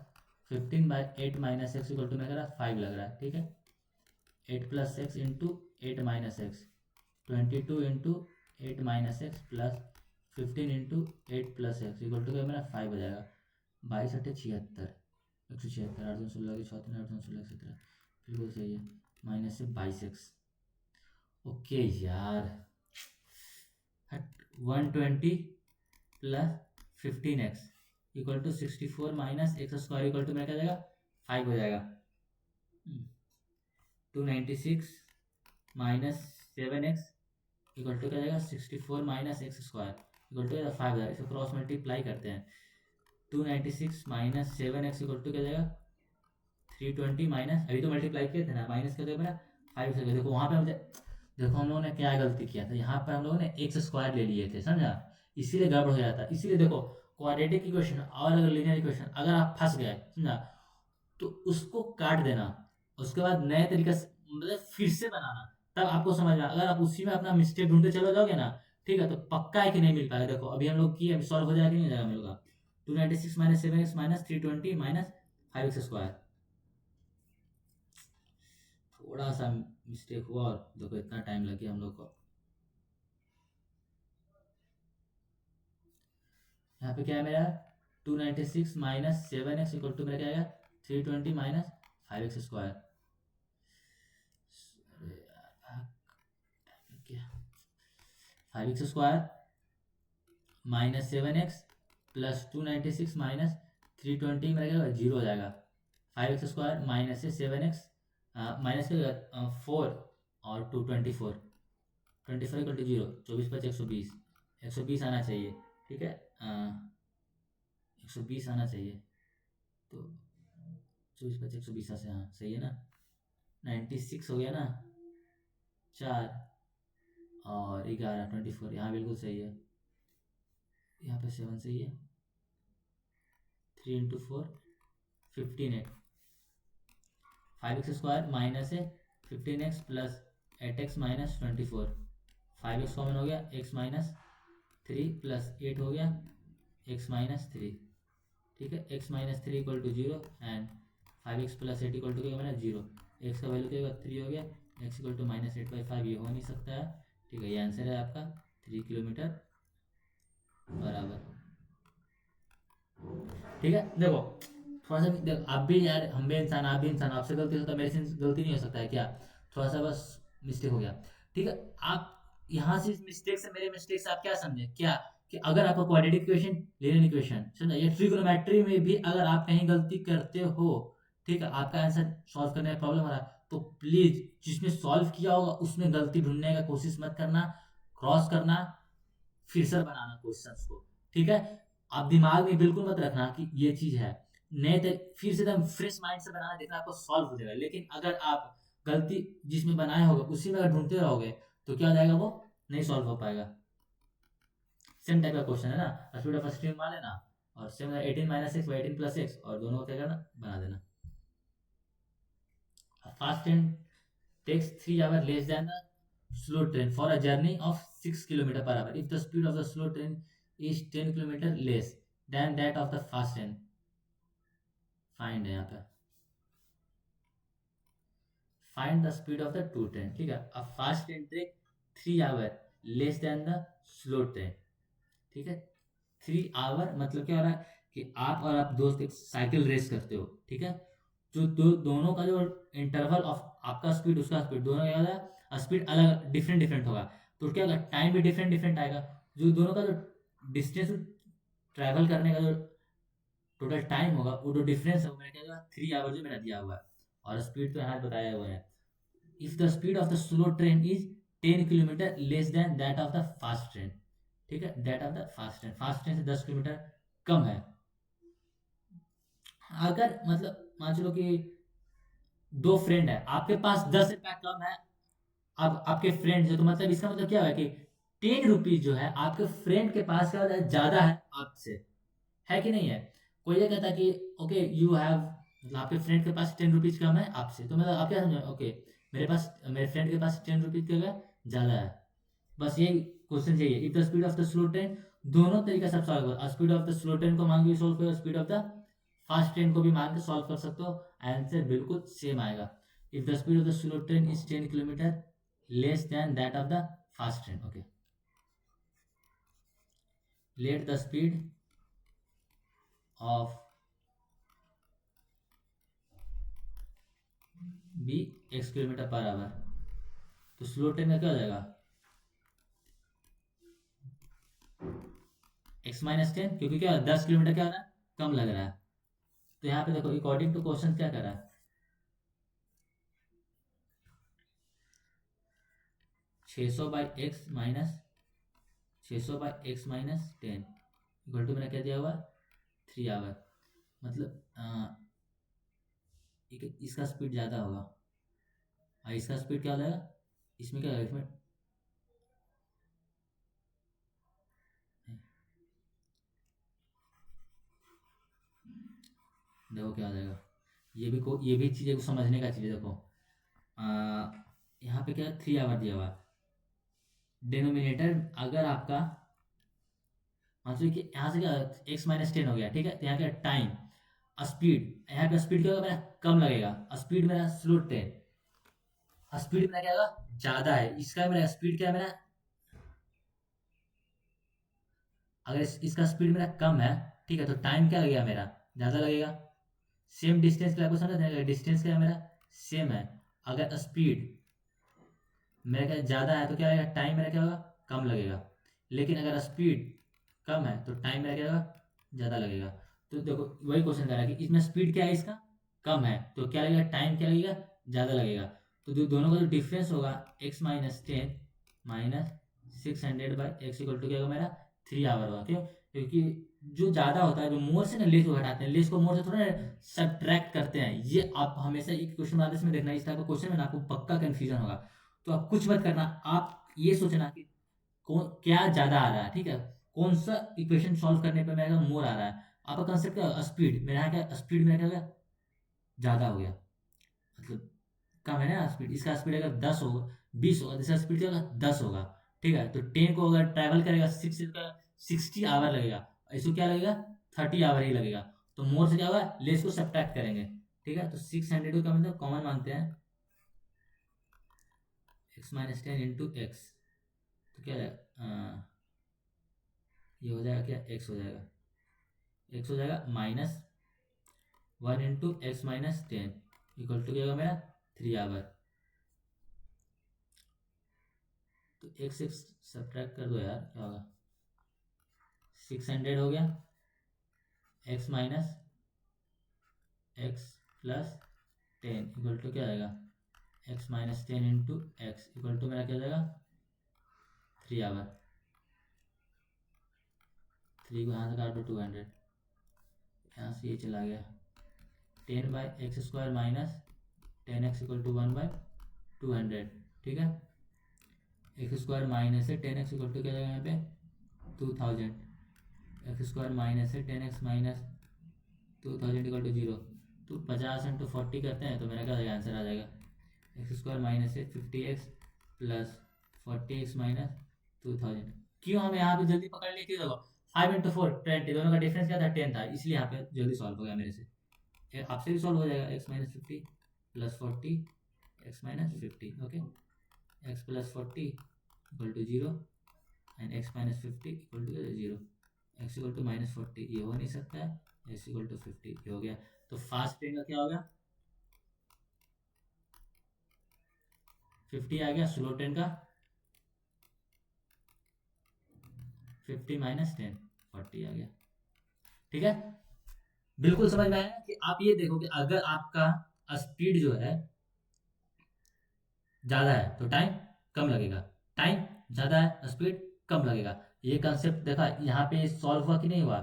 15 by 8 minus x equal to मेरा 5 लग रहा है। ठीक है, 8 plus x into 8 minus x 22 into 8 minus x plus 15 into 8 plus x equal to क्या मेरा 5 हो जाएगा। 22 8 76 176 8 16 की 14 8 16 17 बिल्कुल सही है, माइनस से 22 एक्स। ओके यार 120 plus 15x equal to 64 minus x square equal to मेरा क्या जाएगा 5 हो जाएगा। 296 माइनस 7x इक्वल टू क्या जाएगा 64 minus x square equal to 5 जाएगा। इसको क्रॉस मल्टीप्लाई करते हैं 296 माइनस 7x इक्वल टू क्या जाएगा 320 माइनस अभी तो मल्टीप्लाई किए थे ना माइनस कर दो मेरा 5 से। देखो वहाँ पे मुझे देखो हम लोगों ने क्या गलती किया था, यहाँ पर हम लोगों ने एक्स स्क्वायर ले लिए थे समझा, इसीलिए गड़बड़ हो जाता। इसीलिए देखो क्वाड्रेटिक इक्वेशन और अगर लीनियर इक्वेशन अगर आप फंस गए समझा तो उसको काट देना, उसके बाद नए तरीके से मतलब फिर से बनाना, तब आपको समझ में। अगर आप उसी में अपना मिस्टेक ढूंढते चले जाओगे ना ठीक है तो पक्का है कि नहीं मिल पाएगा। देखो अभी हम लोग किए, अभी सॉल्व हो जाएगा कि नहीं हो जाएगा मिलेगा 296 minus 7x minus 320 minus 5x square. थोड़ा सा मिस्टेक हुआ और देखो इतना टाइम लग गया हम लोग को। यहाँ पे क्या है मेरा 296 माइनस 7x इक्वल टू मेरा क्या आएगा 320 minus 5x square. 5x square minus 7x plus 296 minus 320 मेरा क्या होगा 0 हो जाएगा। 5x स्क्वायर माइनस से 7x माइनस का 4 और 224 24 इक्वल टू 0 24 5 120 120 आना चाहिए ठीक है 120 आना चाहिए तो 24 5 120 से हाँ सही है ना 96 हो गया ना 4 और 11 24 यहाँ बिल्कुल सही है, यहाँ पे 7 सही है 3 इंटू 4 15 5x स्क्वायर माइनस है 15x plus 8x minus 24 5x common हो गया x माइनस 3 प्लस 8 हो गया x माइनस 3 ठीक है x minus 3 equal to 0 and 5x plus 8 equal to क्या बना 0 x का वैल्यू क्या होगा 3 हो गया x इक्वल टू माइनस 8/5 ये हो नहीं सकता है ठीक है। ये आंसर है आपका 3 किलोमीटर बराबर ठीक है। देखो थोड़ा सा देखो आप भी यार हम भी इंसान आप भी इंसान आपसे गलती होता है मेरे से गलती नहीं हो सकता है क्या, थोड़ा सा बस मिस्टेक हो गया ठीक है। आप यहाँ से इस मिस्टेक से मेरे मिस्टेक से आप क्या समझे क्या कि अगर आपका क्वाड्रेटिक इक्वेशन लीनियर इक्वेशन समझा या ट्रिग्नोमेट्री में भी अगर आप कहीं गलती करते हो ठीक है आपका आंसर सॉल्व करने में प्रॉब्लम हो रहा है तो प्लीज जिसने सॉल्व किया होगा उसमें गलती ढूंढने का कोशिश मत करना, क्रॉस करना फिर से बनाना क्वेश्चंस को ठीक है। आप दिमाग में बिल्कुल मत रखना कि ये चीज है, नए फिर से एकदम फ्रेश माइंड से बनाना देखना आपको सॉल्व हो जाएगा। लेकिन अगर आप गलती जिसमें बनाए होगा उसी में अगर ढूंढते रहोगे तो क्या हो जाएगा वो नहीं सॉल्व हो पाएगा। सेम टाइप का क्वेश्चन है ना स्पीड ऑफ स्ट्रीम मान लेना और same 18 minus x 18 plus x और दोनों को क्या करना बना देना। Fast train takes 3 hour less than the slow train for a journey of 6 km per hour if the speed of the slow train is 10 km less than that of the fast train। Find है यहाँ पे find the speed of the two train ठीक है। A fast train take 3 hour less than the slow train ठीक है। 3 our मतलब क्या हो रहा है कि आप और आप दोस्त एक साइकिल रेस करते हो ठीक है। जो दोनों का जो इंटरवल ऑफ आपका स्पीड उसका स्पीड दोनों क्या होगा स्पीड अलग डिफरेंट डिफरेंट होगा तो क्या होगा टाइम भी डिफरेंट डिफरेंट आएगा। जो दोनों का जो डिस्टेंस ट्रैवल करने का जो टोटल टाइम होगा वो जो डिफरेंस है वो मेरा क्या होगा 3 आवर जो मेरा दिया हुआ है और स्पीड तो यहाँ बताया हुआ है। If the speed of the slow train is 10 kilometre less than that of the fast train ठीक है। That of the fast train से 10 किलोमीटर कम है। अगर मतलब मान चलो कि दो फ्रेंड है आपके पास 10 रुपया कम है अब आपके फ्रेंड है तो मतलब इसका मतलब क्या है कि 10 रुपीज जो है आपके फ्रेंड के पास क्या होता है ज्यादा है आपसे, है कि नहीं है। कोई ये कहता है कि ओके यू हैव मतलब आपके फ्रेंड के पास 10 रुपीज कम है आपसे तो मतलब आप क्या समझे ओके मेरे पास मेरे फ्रेंड के पास 10 रुपीज क्या है ज्यादा है। बस ये क्वेश्चन चाहिए if the speed of the slow train दोनों तरीके से सॉल्व करो। Speed of the slow train को मांग के सॉल्व करो speed of the fast train को भी मांग के सॉल्व कर सकते हो आंसर बिल्कुल सेम आएगा। If the speed of the slow train is 10 kilometre less than that of the fast train okay let the speed of be x kilometre per hour तो स्लो ट्रेन का क्या हो जाएगा x माइनस 10 क्योंकि क्या 10 kilometre क्या हो रहा है कम लग रहा है। तो यहाँ पे देखो अकॉर्डिंग टू क्वेश्चन क्या कर रहा है 600/x-10 इक्वल टू मैंने क्या दिया हुआ 3 आवर। मतलब इसका स्पीड ज़्यादा होगा और इसका स्पीड क्या हो जाएगा, इसमें क्या होगा, इसमें देखो क्या हो जाएगा। ये भी चीज़ें को समझने का चीज़ है। देखो यहाँ पे क्या 3 आवर दिया हुआ, डिनोमिनेटर अगर आपका मान लो कि यहाँ से क्या x-10 हो गया, ठीक है। तो यहाँ क्या टाइम स्पीड, यहाँ पे स्पीड क्या होगा मेरा कम लगेगा, स्पीड मेरा स्लो ट्रेन, स्पीड मेरा क्या होगा ज़्यादा है, इसका मेरा स्पीड क्या है मेरा, अगर इसका स्पीड मेरा कम है, ठीक है, तो टाइम क्या लगेगा मेरा ज़्यादा लगेगा। सेम डिस्टेंस के लिए आपको समझ डिस्टेंस क्या है मेरा सेम है, अगर स्पीड मेरा क्या ज़्यादा है तो क्या लगेगा टाइम मेरा क्या होगा कम लगेगा, लेकिन अगर स्पीड कम है तो टाइम मेरा क्या होगा ज़्यादा लगेगा। तो देखो वही क्वेश्चन कर रहा है कि इसमें स्पीड क्या है इसका कम है तो क्या लगेगा टाइम क्या लगेगा ज़्यादा लगेगा। तो जो दोनों का जो डिफरेंस होगा x-10 -600/x इक्वल टू क्या होगा मेरा 3 आवर होगा। क्यों, क्योंकि जो ज़्यादा होता है जो मोर से ना लेस को घटाते हैं, लेस को मोर से थोड़ा सब्ट्रैक्ट करते हैं। ये आप हमेशा एक क्वेश्चन बनाते समय देखना, इस टाइप का क्वेश्चन में ना आपको पक्का कन्फ्यूजन होगा। तो आप कुछ मत करना, आप ये सोचना कि कौन क्या ज़्यादा आ रहा है, ठीक है, कौन सा इक्वेशन सॉल्व करने पे मेरा मोर आ रहा है। आपका कंसेप्ट क्या स्पीड, मेरा यहाँ क्या स्पीड मेरा क्या हो गया ज़्यादा हो गया, मतलब कम है ना स्पीड, इसका स्पीड अगर 10 होगा 20 होगा, इसका स्पीड क्या होगा 10 होगा, ठीक है। तो 10 को अगर ट्रैवल करेगा 60 आवर लगेगा, इसको क्या लगेगा 30 आवर ही लगेगा। तो मोर से क्या होगा लेस को सब्ट्रैक्ट करेंगे, ठीक है। तो 600 को क्या मतलब कॉमन मानते हैं x-10 इंटू एक्स, तो क्या जाएगा ये हो जाएगा क्या x हो जाएगा, x हो जाएगा -1 इंटू x-10 इक्वल टू क्या होगा मेरा 3 आवर। तो x सब्ट्रैक्ट कर दो यार, क्या होगा 600 हो गया x-10 इक्वल टू क्या आएगा x-10 into x equal to मेरा क्या हो जाएगा 3 आवर। 3 को यहाँ से काट दो 200, यहाँ से ये चला गया 10/x² -10x इक्वल टू 1/200, ठीक है। x² माइनस है 10x इक्वल टू क्या जाएगा यहाँ पे 2000, x² माइनस है 10x माइनस 2000 इक्वल टू 0। तो 50 इंटू 40 करते हैं तो मेरा क्या आंसर आ जाएगा x² माइनस है 50x प्लस 40x माइनस 2000। क्यों हम यहाँ पे जल्दी पकड़ लेते देखो 5 इंटू 4 20, दोनों का डिफरेंस क्या था 10 था, इसलिए यहाँ पे जल्दी सॉल्व हो गया मेरे से। आपसे भी सॉल्व हो जाएगा x-50 plus 40 x-50, okay. x plus 40 equal to 0 and x-50 equal to 0, x equal to -40 ये हो नहीं सकता है, x इक्वल टू 50 ये हो गया। तो फास्ट ट्रेन का क्या होगा 50 आ गया, स्लो ट्रेन का 50 -10 40 आ गया, ठीक है। बिल्कुल समझ में आया कि आप ये देखो कि अगर आपका स्पीड जो है ज़्यादा है तो टाइम कम लगेगा, टाइम ज़्यादा है स्पीड कम लगेगा। ये कंसेप्ट देखा यहाँ पे सॉल्व हुआ कि नहीं हुआ,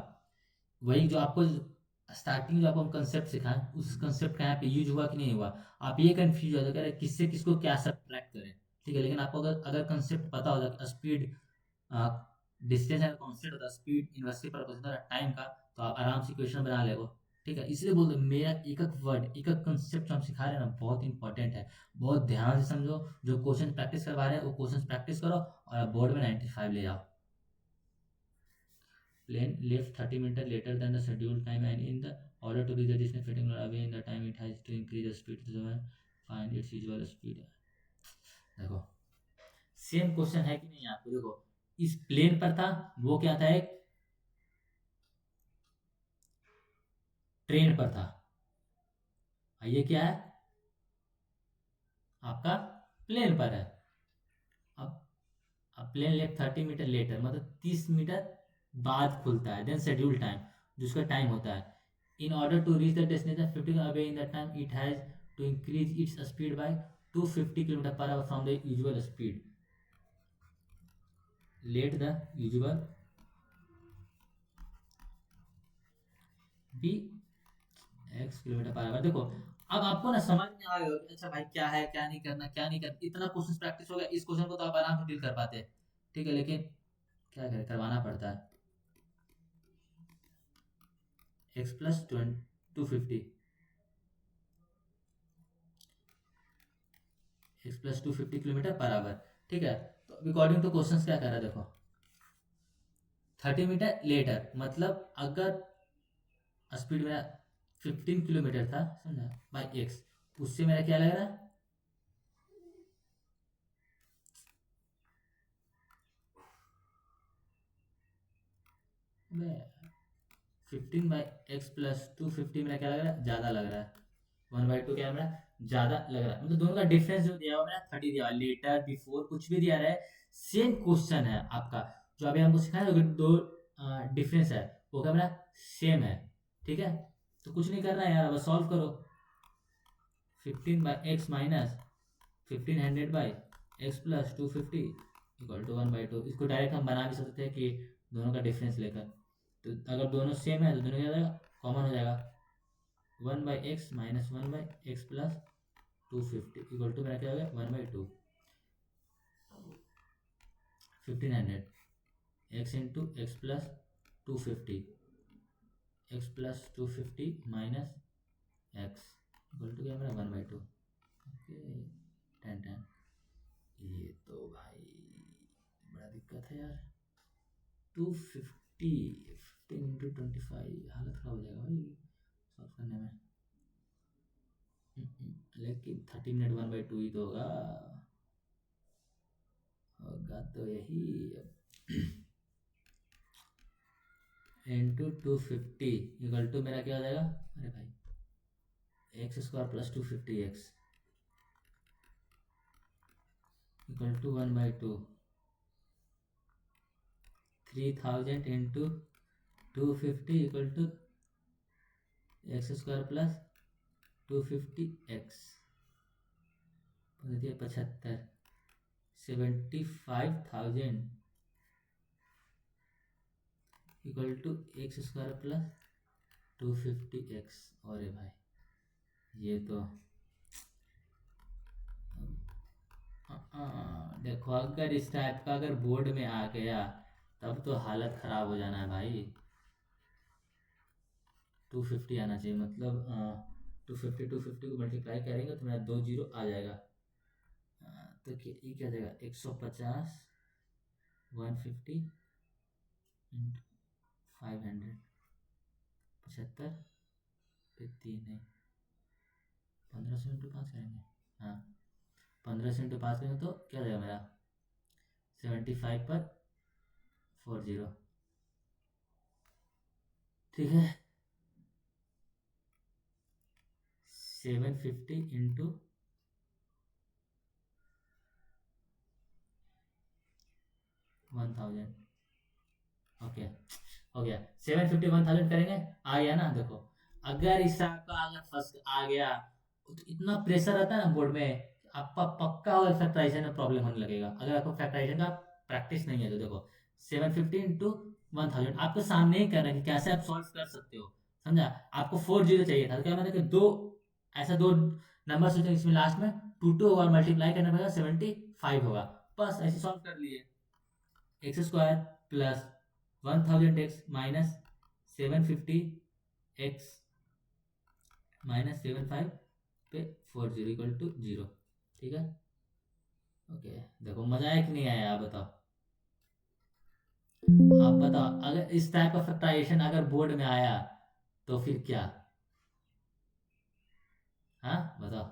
वही जो आपको स्टार्टिंग जो आपको हम कंसेप्ट सिखाएं उस कंसेप्ट का यहाँ पे यूज हुआ कि नहीं हुआ। आप ये कंफ्यूज हो जाए किससे किसको क्या सब्ट्रैक्ट करें, ठीक है। लेकिन आपको अगर अगर कंसेप्ट पता होगा कि स्पीड डिस्टेंस एंड कांस्टेंट होता है, स्पीड इन्वर्सली प्रोपोर्शनल टाइम का, तो आप आराम से क्वेश्चन बना ले, ठीक है। इसलिए बोल मेरा एक एक वर्ड एक एक कंसेप्ट जो हम सिखा रहे हैं ना बहुत इंपॉर्टेंट है, बहुत ध्यान से समझो। जो क्वेश्चन प्रैक्टिस करवा रहे हैं वो क्वेश्चन प्रैक्टिस करो और बोर्ड में 95 ले आओ। Plane left 30 minutes later than the scheduled time and in the order to reach the destination fitting away in the time it has to increase the speed to find its usual speed। देखो same question है कि नहीं आपको, देखो इस plane पर था वो क्या था एक ट्रेन पर था, ये क्या है आपका प्लेन पर है। अब प्लेन लेफ्ट 30 मीटर लेटर मतलब 30 मीटर बाद खुलता है, देन शेड्यूल टाइम जिसका टाइम होता है in order to reach the destination 50 away in that time it has to increase its speed by 250 kilometre per hour from the usual speed. Let the usual be x kilometre per hour. देखो अब आपको ना समझ में आ गया कि अच्छा भाई क्या है, क्या नहीं करना, क्या नहीं करना। इतना क्वेश्चन प्रैक्टिस हो गया, इस क्वेश्चन को तो आप आराम से डील कर पाते हैं। ठीक है, लेकिन क्या करें, करवाना पड़ता है। एक्स प्लस 250, एक्स प्लस 250 किलोमीटर पर आवर। ठीक है, तो अकॉर्डिंग टू क्वेश्चन क्या कर रहा है देखो, 30 मीटर लेटर, मतलब अगर स्पीड मेरा 15 किलोमीटर था, समझा, बाई एक्स, उससे मेरा क्या लग रहा है, 15/x प्लस 250 मेरा क्या लग रहा है, ज़्यादा लग रहा है। 1/2 क्या है मेरा, ज़्यादा लग रहा है। मतलब दोनों का डिफरेंस जो दिया हुआ मेरा 30 दिया हुआ, लेटर बिफोर कुछ भी दिया रहा है, सेम क्वेश्चन है आपका। जो अभी हमको सिखाया है, दो डिफरेंस है, वो क्या मेरा सेम है। ठीक है, तो कुछ नहीं करना है यार, बस सॉल्व करो। 15/x minus 1500/x plus 250 equal to 1/2। इसको डायरेक्ट हम बना भी सकते हैं कि दोनों का डिफरेंस लेकर, तो अगर दोनों सेम है तो दोनों क्या हो जाएगा, कॉमन हो जाएगा। 1/x minus 1/x plus 250 equal to मेरा क्या हो गया, 1/2। 1500 x इंटू एक्स प्लस 250, एक्स plus 250 minus x equal to क्या मेरा 1/2। ओके, 10 ये तो भाई बड़ा दिक्कत है यार। 250 15 × 25, हालत खराब हो जाएगा भाई सॉल्व करने में। लेकिन 30 मिनट 1/2 ही तो होगा, होगा तो यही। इंटू 250 इक्वल टू मेरा क्या हो जाएगा, अरे भाई x square plus 250x equal to 1/2। 3000 into 250 equal to x square plus 250x, 75, 75,000 equal to x square plus 250x। अरे भाई ये तो देखो, अगर इस टाइप का अगर बोर्ड में आ गया तब तो हालत खराब हो जाना है भाई। 250 आना चाहिए, मतलब 250 को मल्टीप्लाई करेंगे तो मेरा 2 जीरो आ जाएगा। तो ये क्या जाएगा, 150 150 इंटू 500, 75 पे 3 है, 1500 इंटू 5 करेंगे। हाँ, 1500 इंटू 5 करेंगे तो क्या जाएगा मेरा 75 पर 40। ठीक है, 750 इंटू 1000। ओके, हो गया। 750 1000 करेंगे, आ गया ना। देखो अगर इस टाइप का अगर फर्स्ट आ गया तो इतना प्रेशर रहता है ना बोर्ड में, आपका पक्का अगर फैक्टराइजेशन में प्रॉब्लम होने लगेगा। अगर आपको फैक्टराइजेशन का प्रैक्टिस नहीं है तो देखो 750 इंटू 1000 आपको सामने ही कर रहे हैं कि कैसे आप सॉल्व कर सकते हो, समझा। आपको 40 चाहिए था, तो क्या मैंने कि दो ऐसा दो नंबर सोचे इसमें लास्ट में 2 होगा और मल्टीप्लाई करना पड़ेगा 75 होगा, बस ऐसे सॉल्व कर लिए। X square plus 1000x minus 750x minus 75 पे 40 इक्वल टू 0। ठीक है, ओके। देखो मजा आया कि नहीं आया, आप बताओ। आप बताओ, अगर इस टाइप का फैक्टराइजेशन अगर बोर्ड में आया तो फिर क्या, हाँ बताओ।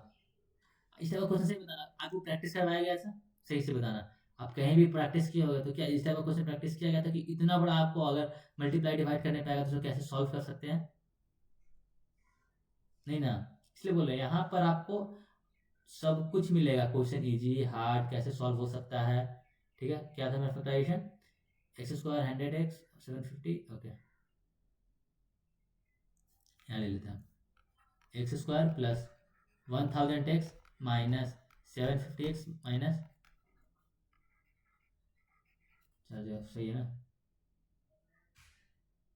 इस टाइप का क्वेश्चन सही बताना, आपको प्रैक्टिस करवाया गया ऐसा, सही से बताना। आप कहीं भी प्रैक्टिस किया होगा तो क्या इस टाइप का क्वेश्चन प्रैक्टिस किया गया था कि इतना बड़ा आपको अगर मल्टीप्लाई डिवाइड करने पाएगा तो उसको कैसे सॉल्व कर सकते हैं, नहीं ना। इसलिए बोले यहाँ पर आपको सब कुछ मिलेगा, क्वेश्चन इजी हार्ड कैसे सॉल्व हो सकता है। ठीक है, क्या था मेरा factorisation, x square 100x 750। Okay, यहाँ ले लेते हैं, x square plus 1000x minus 750x minus चलो सही है ना,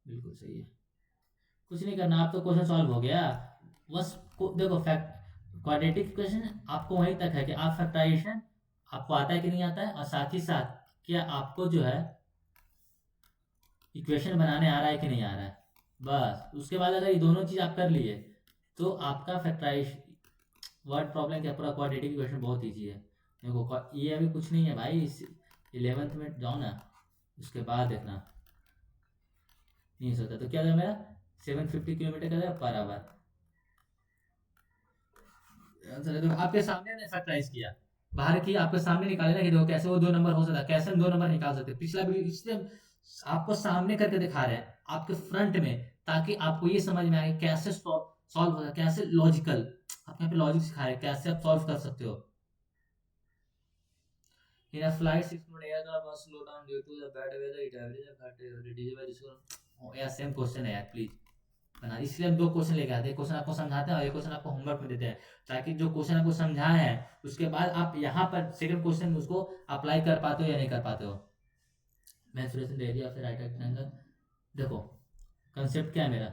बिल्कुल सही है। कुछ नहीं करना, आप तो क्वेश्चन सॉल्व हो गया। बस देखो फैक्ट क्वाड्रेटिक इक्वेशन आपको वहीं तक है कि आप फैक्टराइजेशन आपको आता है कि नहीं आता है, और साथ ही साथ क्या आपको जो है इक्वेशन बनाने आ रहा है कि नहीं आ रहा है। बस उसके बाद अगर ये दोनों चीज़ आप कर लिए तो आपका फैक्टराइज वर्ड प्रॉब्लम क्या, पूरा क्वाड्रेटिक इक्वेशन बहुत ईजी है। देखो ये अभी कुछ नहीं है भाई, इस 11th में जाओ ना, उसके बाद देखना नहीं सोता। तो क्या था मेरा 750 किलोमीटर का पर आवर आंसर है। तो आपके सामने ने फैक्टराइज किया, बाहर की आपके सामने निकाले ना कि देखो कैसे वो दो नंबर हो सकता है, कैसे हम दो नंबर निकाल सकते हैं। पिछला वीडियो इसलिए आपको सामने करके दिखा रहे हैं आपके फ्रंट में, ताकि आपको ये समझ में आए कैसे सॉल्व होता है, कैसे लॉजिकल आप यहाँ पे लॉजिक सिखा रहे हैं, कैसे आप सॉल्व कर सकते हो। In a flight, 6 minute aircraft was slowed down due to the bad weather. It averaged at reduced by this one. Oh, यार सेम क्वेश्चन है यार, प्लीज बना। इसलिए हम दो क्वेश्चन लेके आते हैं, क्वेश्चन आपको समझाते हैं और एक क्वेश्चन आपको होमवर्क में देते हैं, ताकि जो क्वेश्चन आपको समझाए हैं उसके बाद आप यहाँ पर सेकंड क्वेश्चन उसको अप्लाई कर पाते हो या नहीं कर पाते हो। Mensuration the area of the right rectangle. देखो कंसेप्ट क्या है मेरा,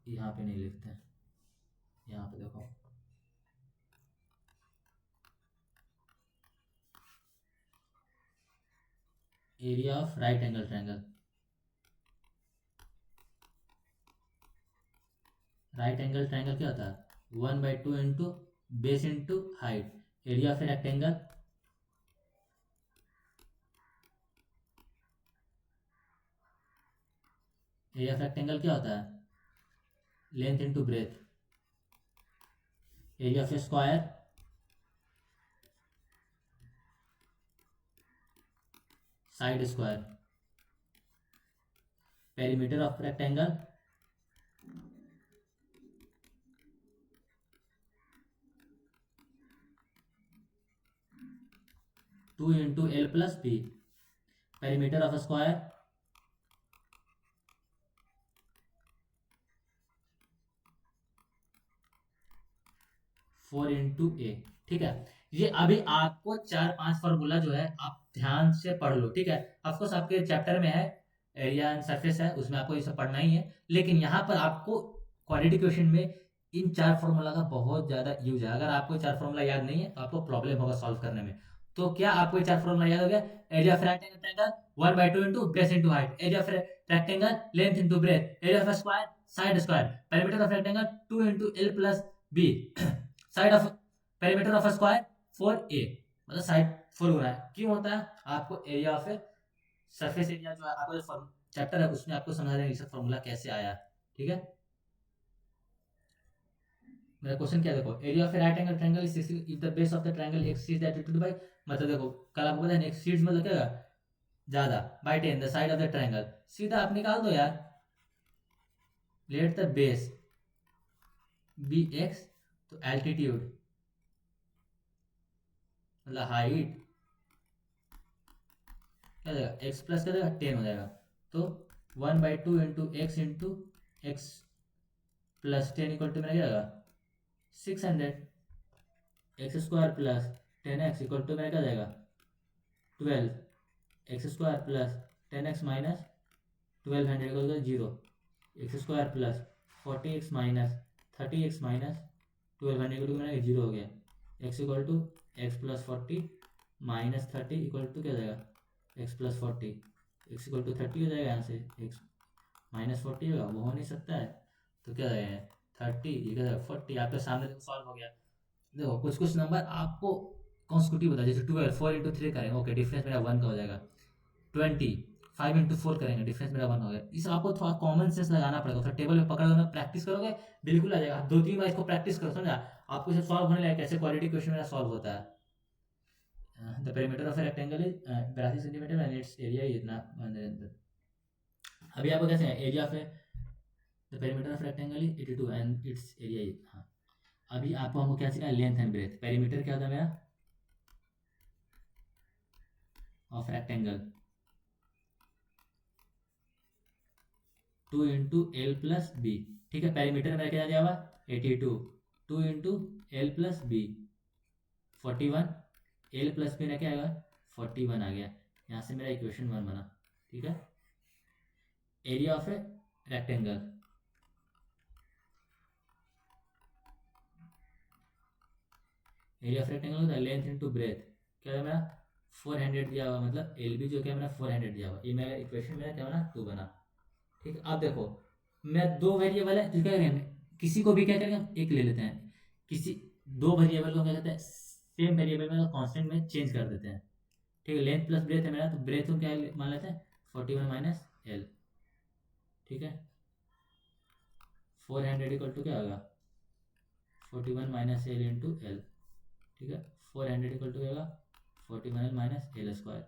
यहाँ पे नहीं लिखते हैं, यहाँ पे देखो area of right angle triangle. Right angle triangle क्या होता है, 1/2 into base into height. Area of rectangle area of rectangle क्या होता है, length into breadth. Area of square side square. Perimeter of rectangle 2 into L plus B. Perimeter of square 4 into A. ठीक है, ये अभी आपको 4-5 फॉर्मूला जो है आप ध्यान से पढ़ लो। ठीक है, ऑफकोर्स आपके चैप्टर में है एरिया एंड सरफेस है, उसमें आपको ये सब पढ़ना ही है, लेकिन यहाँ पर आपको क्वाड्रेटिक इक्वेशन में इन 4 फॉर्मूला का बहुत ज्यादा यूज है। अगर आपको 4 फॉर्मूला याद नहीं है तो आपको प्रॉब्लम होगा सॉल्व करने में। तो क्या आपको 4 फॉर्मूला याद हो गया, area of rectangle 1/2 into base into height. Area of rectangle length into breadth. Area of square side square. Perimeter of rectangle 2 into L plus B. Side of perimeter of square 4a, मतलब side 4 हो रहा है। क्यों होता है, आपको area of surface area जो है आपको जो चैप्टर है उसमें आपको समझा देंगे इसका फॉर्मूला कैसे आया। ठीक है, मेरा क्वेश्चन क्या देखो, area of right angle triangle is the base of the triangle exceed that altitude by, मतलब देखो कल आपको पता है एक्सीड्स मतलब क्या होगा, ज्यादा, by 10 the side of the triangle. सीधा आप निकाल दो यार, let the base B X, तो एल्टीट्यूड मतलब हाइट क्या हो जाएगा, एक्स प्लस क्या हो जाएगा 10 हो जाएगा। तो 1/2 into x plus 10 equal to मेरा क्या आएगा 600। X square plus 10x equal to मेरा क्या जाएगा 12। X square plus 10x minus 1200 equal to 0। X square plus 40x minus 30x minus 1200 equal to मेरा 0 हो गया। X equal to X plus 40 minus 30 equal to क्या जाएगा X plus 40। X equal to 30 हो जाएगा, यहाँ से एक्स माइनस 40 होगा, वो हो नहीं सकता है। तो क्या जाएगा 30, ये क्या जाएगा 40। आपके सामने सॉल्व हो गया। देखो कुछ कुछ नंबर आपको कॉन्सिक्यूटिव होता है, जैसे 12 4 इंटू 3 करेंगे, ओके डिफरेंस मेरा 1 का हो जाएगा। 20 5 इंटू 4 करेंगे, डिफरेंस मेरा 1 हो गया। इस आपको थोड़ा कॉमन सेंस लगाना पड़ेगा, फिर टेबल में पकड़ दो, प्रैक्टिस करोगे बिल्कुल आ जाएगा। आप 2-3 बार इसको प्रैक्टिस करो, समझा, आपको इसे सॉल्व होने लगे कैसे क्वाड्रेटिक क्वेश्चन मेरा सॉल्व होता है। The perimeter of rectangle is 82 centimetre and it's area इतना। अभी आपको कैसे है, area of the perimeter of rectangle is 82 and it's area is, हाँ। अभी आपको हमको क्या सीखना, लेंथ एंड ब्रेथ। पेरीमीटर क्या था मेरा of rectangle 2 into L plus B. ठीक है, पेरीमीटर मेरा क्या दिया हुआ 82, 2 into L plus B. 41, L plus B ना क्या आएगा 41 आ गया। यहाँ से मेरा इक्वेशन 1 बना। ठीक है, area of a rectangle, area of rectangle होता है लेंथ इनटू ब्रेथ, क्या है मेरा 400 दिया हुआ, मतलब एल बी जो क्या मेरा 400 दिया हुआ, ये मेरा इक्वेशन मेरा क्या बना 2 बना। ठीक है, अब देखो मैं 2 वेरिएबल है तो क्या करेंगे, किसी को भी क्या करेंगे एक ले लेते हैं, किसी 2 वेरिएबल को क्या कहते हैं सेम वेरिएबल में कांस्टेंट में चेंज कर देते हैं। ठीक है, लेंथ प्लस ब्रेथ है मेरा, तो ब्रेथ को क्या मान लेते हैं 41 माइनस एल। ठीक है, 400 इक्वल टू क्या होगा 41 माइनस एल इंटू एल। ठीक है, 400 इक्वल टू क्या होगा 41 L minus L square,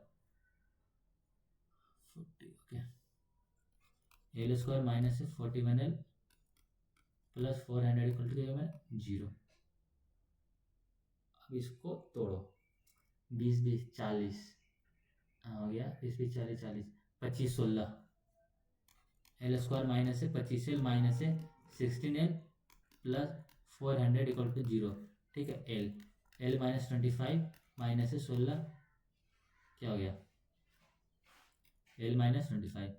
40 okay, L square minus से 41 एल प्लस 400 इक्वल टू क्या होगा 0। अब इसको तोड़ो, 20 20 40 हो गया, 20 20 40 40 25 16, एल स्क्वायर माइनस से 25 एल माइनस से 16 एल प्लस 400 इक्वल टू 0। ठीक है, एल एल माइनस 25 माइनस से 16 क्या हो गया L minus 25,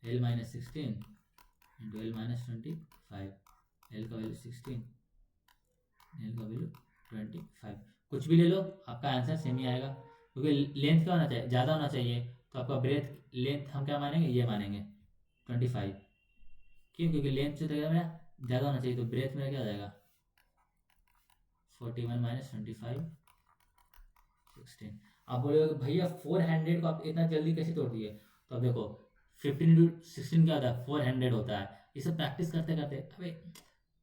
L minus 16 into L minus 25, L का वैल्यू 16, एल का वैल्यू 25, कुछ भी ले लो आपका आंसर सेम ही आएगा, क्योंकि लेंथ क्या होना चाहिए ज़्यादा होना चाहिए, तो आपका ब्रेथ लेंथ हम क्या मानेंगे ये मानेंगे 25। क्यों, क्योंकि लेंथ जो रहेगा मेरा ज़्यादा होना चाहिए, तो ब्रेथ मेरा क्या हो जाएगा 41 माइनस 25 16। आप बोलोगे भैया 400 को आप इतना जल्दी कैसे तोड़ दिए, तो अब देखो 15 इंटू 16 क्या होता है 400 होता है। ये सब प्रैक्टिस करते करते अबे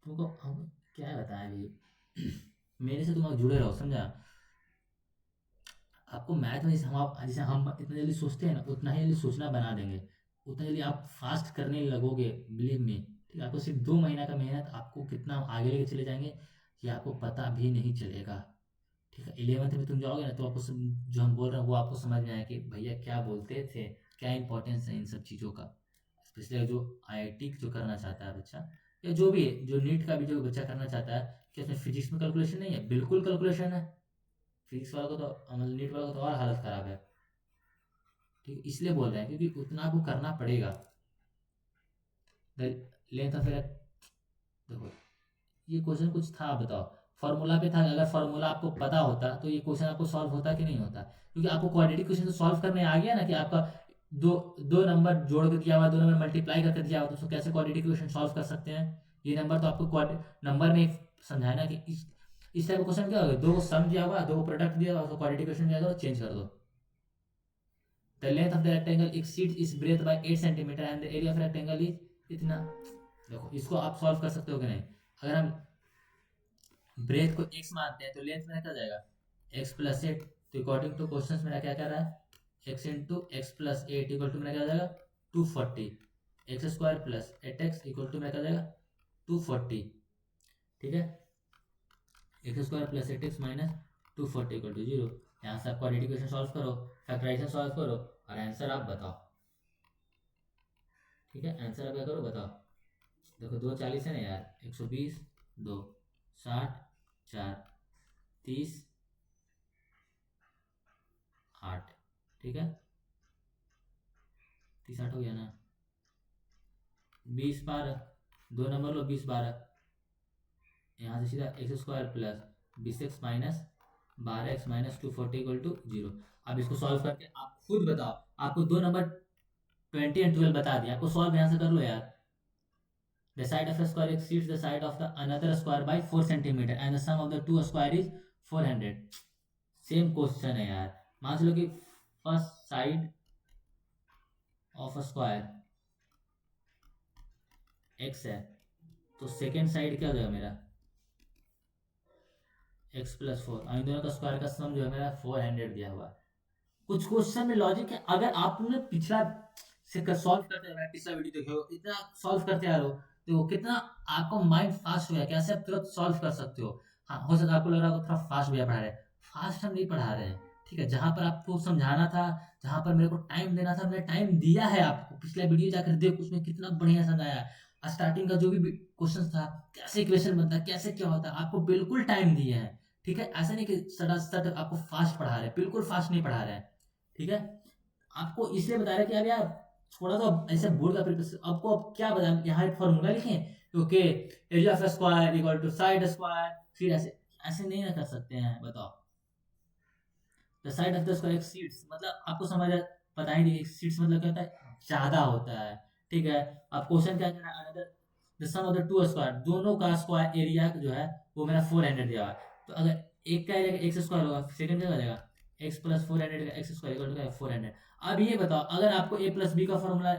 तुमको हम क्या बताएं अभी मेरे से तुम आप जुड़े रहो, समझा। आपको मैथ में जैसे हम इतना जल्दी सोचते हैं ना, उतना ही जल्दी सोचना बना देंगे, उतना जल्दी आप फास्ट करने लगोगे, बिलीव में। ठीक है, आपको सिर्फ 2 महीना का मेहनत आपको कितना आगे लेके चले जाएंगे ये आपको पता भी नहीं चलेगा। ठीक है, 11th में तुम जाओगे ना तो आपको जो हम बोल रहे हैं वो आपको समझ में आया कि भैया क्या बोलते थे, क्या इंपॉर्टेंस है इन सब चीज़ों का। स्पेशली जो आईआईटी जो करना चाहता है बच्चा, या जो भी है जो नीट का भी जो बच्चा करना चाहता है, कि उसमें फिजिक्स में कैलकुलेशन नहीं है, बिल्कुल कैलकुलेशन है। फिजिक्स वालों को तो मतलब नीट वालों को तो और हालत खराब है। ठीक है, इसलिए बोल रहे हैं क्योंकि उतना आपको करना पड़ेगा। लेंथ ऑफ देखो ये क्वेश्चन कुछ था बताओ, फॉर्मूला पे था, अगर फॉर्मूला आपको पता होता तो ये क्वेश्चन आपको सॉल्व होता कि नहीं होता, क्योंकि आपको क्वाड्रेटिक क्वेश्चन तो सॉल्व करने आ गया ना, कि आपका दो दो नंबर जोड़ के दिया हुआ, 2 नंबर मल्टीप्लाई करके दिया हुआ, तो उसको कैसे क्वाड्रेटिक क्वेश्चन सॉल्व कर सकते हैं। ये नंबर तो आपको नंबर में समझाया ना कि इस टाइप का क्वेश्चन क्या होगा, 2 को सम दिया हुआ, 2 को प्रोडक्ट दिया हुआ, उसको क्वाड्रेटिक क्वेश्चन क्या करो चेंज कर दो। The length of the rectangle exceeds its breadth by 8 centimetre and the area of rectangle is इतना। देखो इसको आप सॉल्व कर सकते हो कि नहीं, अगर हम ब्रेथ को x मानते हैं तो लेंथ मेरा क्या हो जाएगा x प्लस 8, तो अकॉर्डिंग टू क्वेश्चन मेरा क्या कर रहा है x into x plus 8 equal to मेरा क्या हो जाएगा 240, X square plus 8x equal to मेरा क्या हो जाएगा 240। ठीक है, X square plus 8x minus 240 equal to 0। यहाँ से आप क्वाड्रेटिक इक्वेशन सॉल्व करो, फैक्टराइजेशन सॉल्व करो और आंसर आप बताओ। ठीक है, आंसर आप क्या करो बताओ। देखो 2 40 है ना यार, 120 2 60 4 30 8। ठीक है, 30 8 हो गया ना, 20 12, 2 नंबर लो 20 12, यहाँ से सीधा X square plus 20x minus 12x minus 240 equal to 0। अब इसको सॉल्व करके आप खुद बताओ, आपको 2 नंबर 20 एंड 12 बता दिया, आपको सॉल्व यहाँ से कर लो यार। The side of a square exceeds the side of the another square by 4 centimeter and the sum of the two square is 400। Same question है यार, मान लो कि first side of a square x है, तो सेकेंड साइड क्या हो जाएगा मेरा x प्लस 4, इन दोनों का स्क्वायर का सम जो है मेरा 400 दिया हुआ है। कुछ क्वेश्चन में लॉजिक है, अगर आपने पिछला से सॉल्व करते रहो, पिछला वीडियो देखो इतना सॉल्व करते आ रहो, देखो कितना आपका माइंड फास्ट हो गया, कैसे आप तुरंत सॉल्व कर सकते हो। हाँ, हो सकता है आपको लग रहा है थोड़ा फास्ट भैया पढ़ा रहे हैं, फास्ट हम नहीं पढ़ा रहे हैं। ठीक है, जहां पर आपको समझाना था, जहां पर मेरे को टाइम देना था, मैंने टाइम दिया है आपको। पिछला वीडियो जाकर देखो, उसमें कितना बढ़िया समझाया है। स्टार्टिंग का जो भी क्वेश्चन था, कैसे इक्वेशन बनता है, कैसे क्या होता है, आपको बिल्कुल टाइम दिए हैं। ठीक है, ऐसा नहीं कि सटासट आपको फास्ट पढ़ा रहे हैं, बिल्कुल फास्ट नहीं पढ़ा रहे हैं। ठीक है, आपको इसलिए बता रहे हैं कि यार यार थोड़ा तो ऐसे बोर्ड का प्रिपरेशन, आपको अब क्या बताएं, यहाँ एक फॉर्मूला लिखें okay, area of square equal to side square, फिर ऐसे ऐसे नहीं ना कर सकते हैं, बताओ। The side of the square exceeds, मतलब आपको समझ पता ही नहीं एक्सीड्स मतलब क्या होता है, ज्यादा होता है। ठीक है, अब क्वेश्चन क्या कह रहा है, another the sum of the two square, दोनों का स्क्वायर एरिया जो है वो मेरा 400 दिया हुआ है। तो अगर एक का एरिया एक्स स्क्वायर होगा, सेकंड क्या हो जाएगा, एक्स प्लस 400 का एक्स स्क्वायर इक्वल टू 400। अब ये बताओ, अगर आपको ए प्लस बी का फॉर्मूला,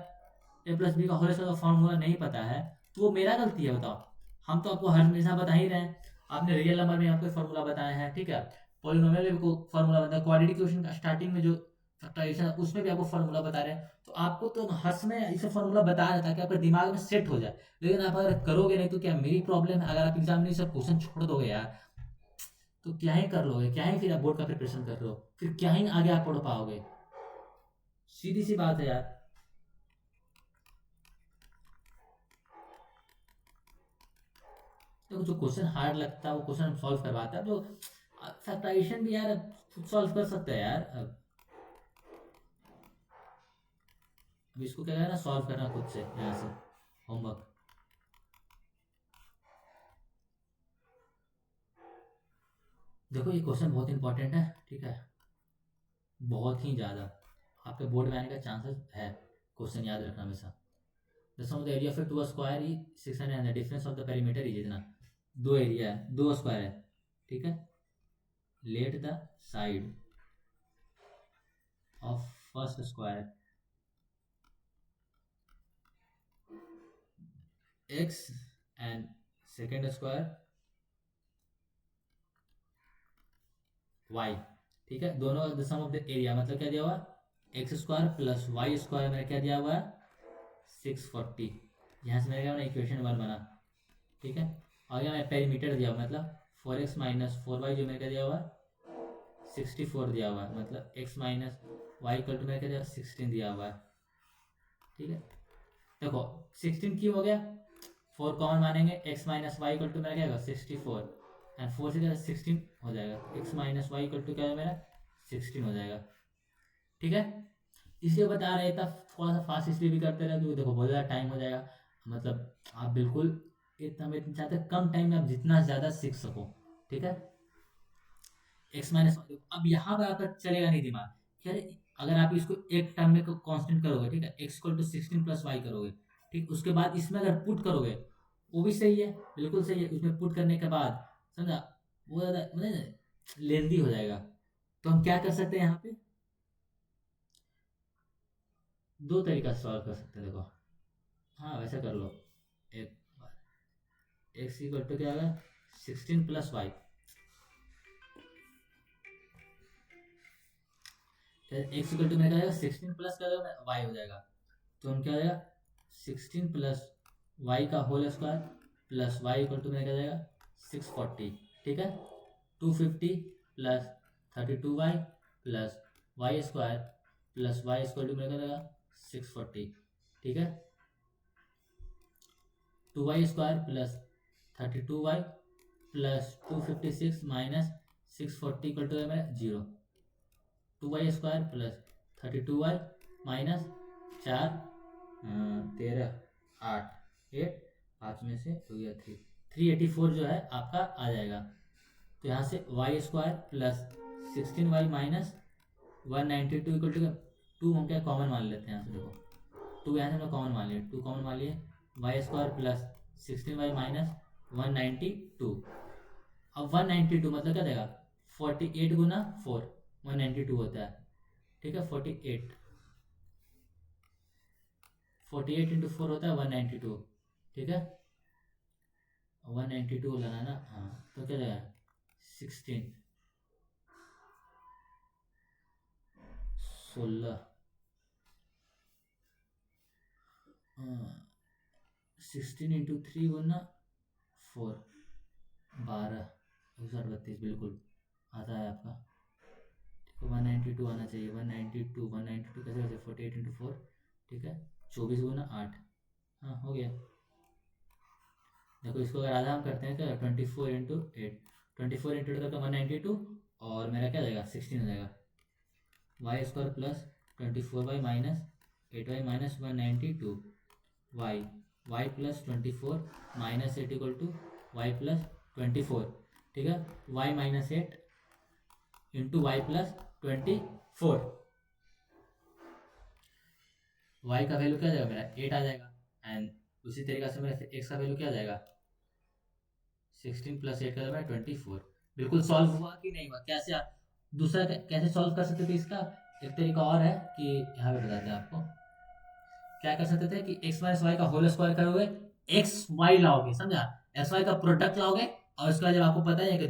ए प्लस बी का होल स्क्वायर का फॉर्मूला नहीं पता है, तो वो मेरा गलती है, बताओ। हम तो आपको हर हमेशा बता ही रहे हैं, आपने रियल नंबर में आपको फॉर्मूला बताया है। ठीक है, पॉलिनोमियल में को फॉर्मूला बता है, क्वाड्रेटिक इक्वेशन का स्टार्टिंग में जो फैक्टराइजेशन उसमें भी आपको फॉर्मूला बता रहे हैं, तो आपको तो हर समय इसे फॉर्मूला बता रहा था कि आपके दिमाग में सेट हो जाए। लेकिन आप अगर करोगे नहीं तो क्या मेरी प्रॉब्लम है, अगर आप एग्जाम में सब क्वेश्चन छोड़ दोगे यार, तो क्या ही कर लोगे, क्या ही फिर आप बोर्ड का प्रिपरेशन कर रहे हो, फिर क्या ही आगे आप पढ़ पाओगे, सीधी सी बात है यार। देखो जो क्वेश्चन हार्ड लगता है वो क्वेश्चन हम सॉल्व करवाते हैं, जो फैक्टराइजेशन भी यार खुद सॉल्व कर सकते हैं यार। अब इसको क्या करना, सॉल्व करना खुद से यहाँ से होमवर्क। देखो ये क्वेश्चन बहुत इंपॉर्टेंट है। ठीक है, बहुत ही ज़्यादा आपके बोर्ड में आने का चांसेस है, क्वेश्चन याद रखना हमेशा। The sum of the area of two square is 600 and the difference of the perimeter is इतना। दो एरिया है, दो स्क्वायर है। ठीक है, let the side of first square X and second square Y. ठीक है, दोनों the sum of the area मतलब क्या दिया हुआ, X square plus Y square मेरा क्या दिया हुआ है 640। यहाँ से मेरा क्या बना, इक्वेशन 1 बना। ठीक है, और यहाँ मैं पेरीमीटर दिया हुआ मतलब 4x माइनस 4y, जो मेरे क्या दिया हुआ है 64 दिया हुआ है, मतलब x minus Y equal to मेरा क्या दिया 16 दिया हुआ है। ठीक है, देखो 16 क्यों हो गया, 4 कॉमन मानेंगे, x minus Y equal to मेरा क्या होगा 64, एंड 4 से क्या 16 हो जाएगा, x minus Y equal to क्या है मेरा 16 हो जाएगा। ठीक है, इसलिए बता रहे था थोड़ा सा फास्ट इसलिए भी करते रहे क्योंकि देखो बहुत ज़्यादा टाइम हो जाएगा, मतलब आप बिल्कुल इतना मैं चाहते कम टाइम में आप जितना ज़्यादा सीख सको। ठीक है, एक्स माइनस, अब यहाँ पर आपका चलेगा नहीं दिमाग, क्या अगर आप इसको एक टर्म में कांस्टेंट करोगे, ठीक है, X equal to 16 plus Y करोगे, ठीक, उसके बाद इसमें अगर पुट करोगे, वो भी सही है, बिल्कुल सही है, उसमें पुट करने के बाद समझा वो ज़्यादा मतलब लेंदी हो जाएगा। तो हम क्या कर सकते हैं यहाँ पे, दो तरीका से सॉल्व कर सकते हैं, देखो। हाँ वैसा कर लो, एक एक्स इक्वल टू क्या होगा 16 plus Y, X equal to मेरा क्या जाएगा 16 प्लस क्या होगा वाई हो जाएगा। तो हम क्या हो जाएगा 16 प्लस वाई का whole square plus Y equal to मेरा क्या जाएगा 640। ठीक है, 250 plus 32y plus Y square plus Y square to मेरा क्या जाएगा 640। ठीक है, 2y square plus 32y plus 256 minus 640 equal to है मेरा 0। 2y square plus 32y minus 4 13 8 8 पाँच में से हो गया 384 जो है आपका आ जाएगा। तो यहाँ से Y square plus 16y minus 192 equal to 2 हम क्या कॉमन मान लेते हैं यहाँ से, देखो 2 यहाँ से हम कॉमन मान लिए, 2 कॉमन मान लिए, Y square plus 16y minus 192। अब 192 मतलब क्या देगा 48 गुना 4 192 होता है। ठीक है, 48 48 इंटू 4 होता है 192। ठीक है, 192 लगाना, हाँ तो क्या देगा 16 16 16 इंटू 3 गुना 4 12 132 बिल्कुल आता है आपका। 192 आना चाहिए, 192 192 कैसे कैसे 48 इंटू 4। ठीक है, 24 गुना 8, हाँ हो गया। देखो इसको अगर आधा हम करते हैं क्या 24 × 8, 24 × 8 करके 192 और मेरा क्या जाएगा 16 हो जाएगा। y² plus 24y minus 8y minus 192 Y Y plus 24 minus 8 equal to Y plus 24। ठीक है, y minus 8 into Y plus 24। y का वैल्यू क्या जाएगा मेरा 8 आ जाएगा। एंड उसी तरीके से मेरा x का वैल्यू क्या जाएगा 16 प्लस 8 का जाएगा 24। बिल्कुल सॉल्व हुआ कि नहीं हुआ, कैसे दूसरा कैसे सॉल्व कर सकते थे इसका, एक तरीका और है कि यहाँ पे बताते हैं आपको। क्या कर सकते थे कि x माइनस वाई का होल स्क्वायर करोगे, एक्स वाई लाओगे, समझा, एक्स वाई का प्रोडक्ट लाओगे और उसके बाद जब आपको पता है कि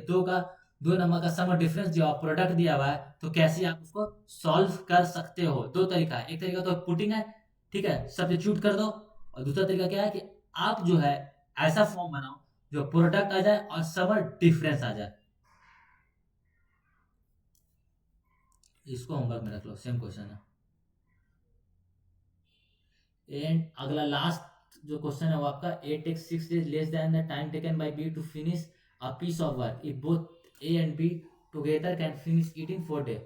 दो नंबर का सम और डिफरेंस जो आप प्रोडक्ट दिया हुआ है तो कैसे आप उसको सॉल्व कर सकते हो। दो तरीका है, एक तरीका तो पुटिंग है, ठीक है, सब्स्टिट्यूट कर दो, और दूसरा तरीका क्या है कि आप जो है ऐसा फॉर्म बनाओ जो प्रोडक्ट आ जाए और सम और डिफरेंस आ जाए। इसको होमवर्क में रख लो, सेम क्वेश्चन है। एंड अगला लास्ट जो क्वेश्चन है वो आपका A takes 6 days less than the time taken by B to finish a piece of work if both A and B together can finish it in 4 days।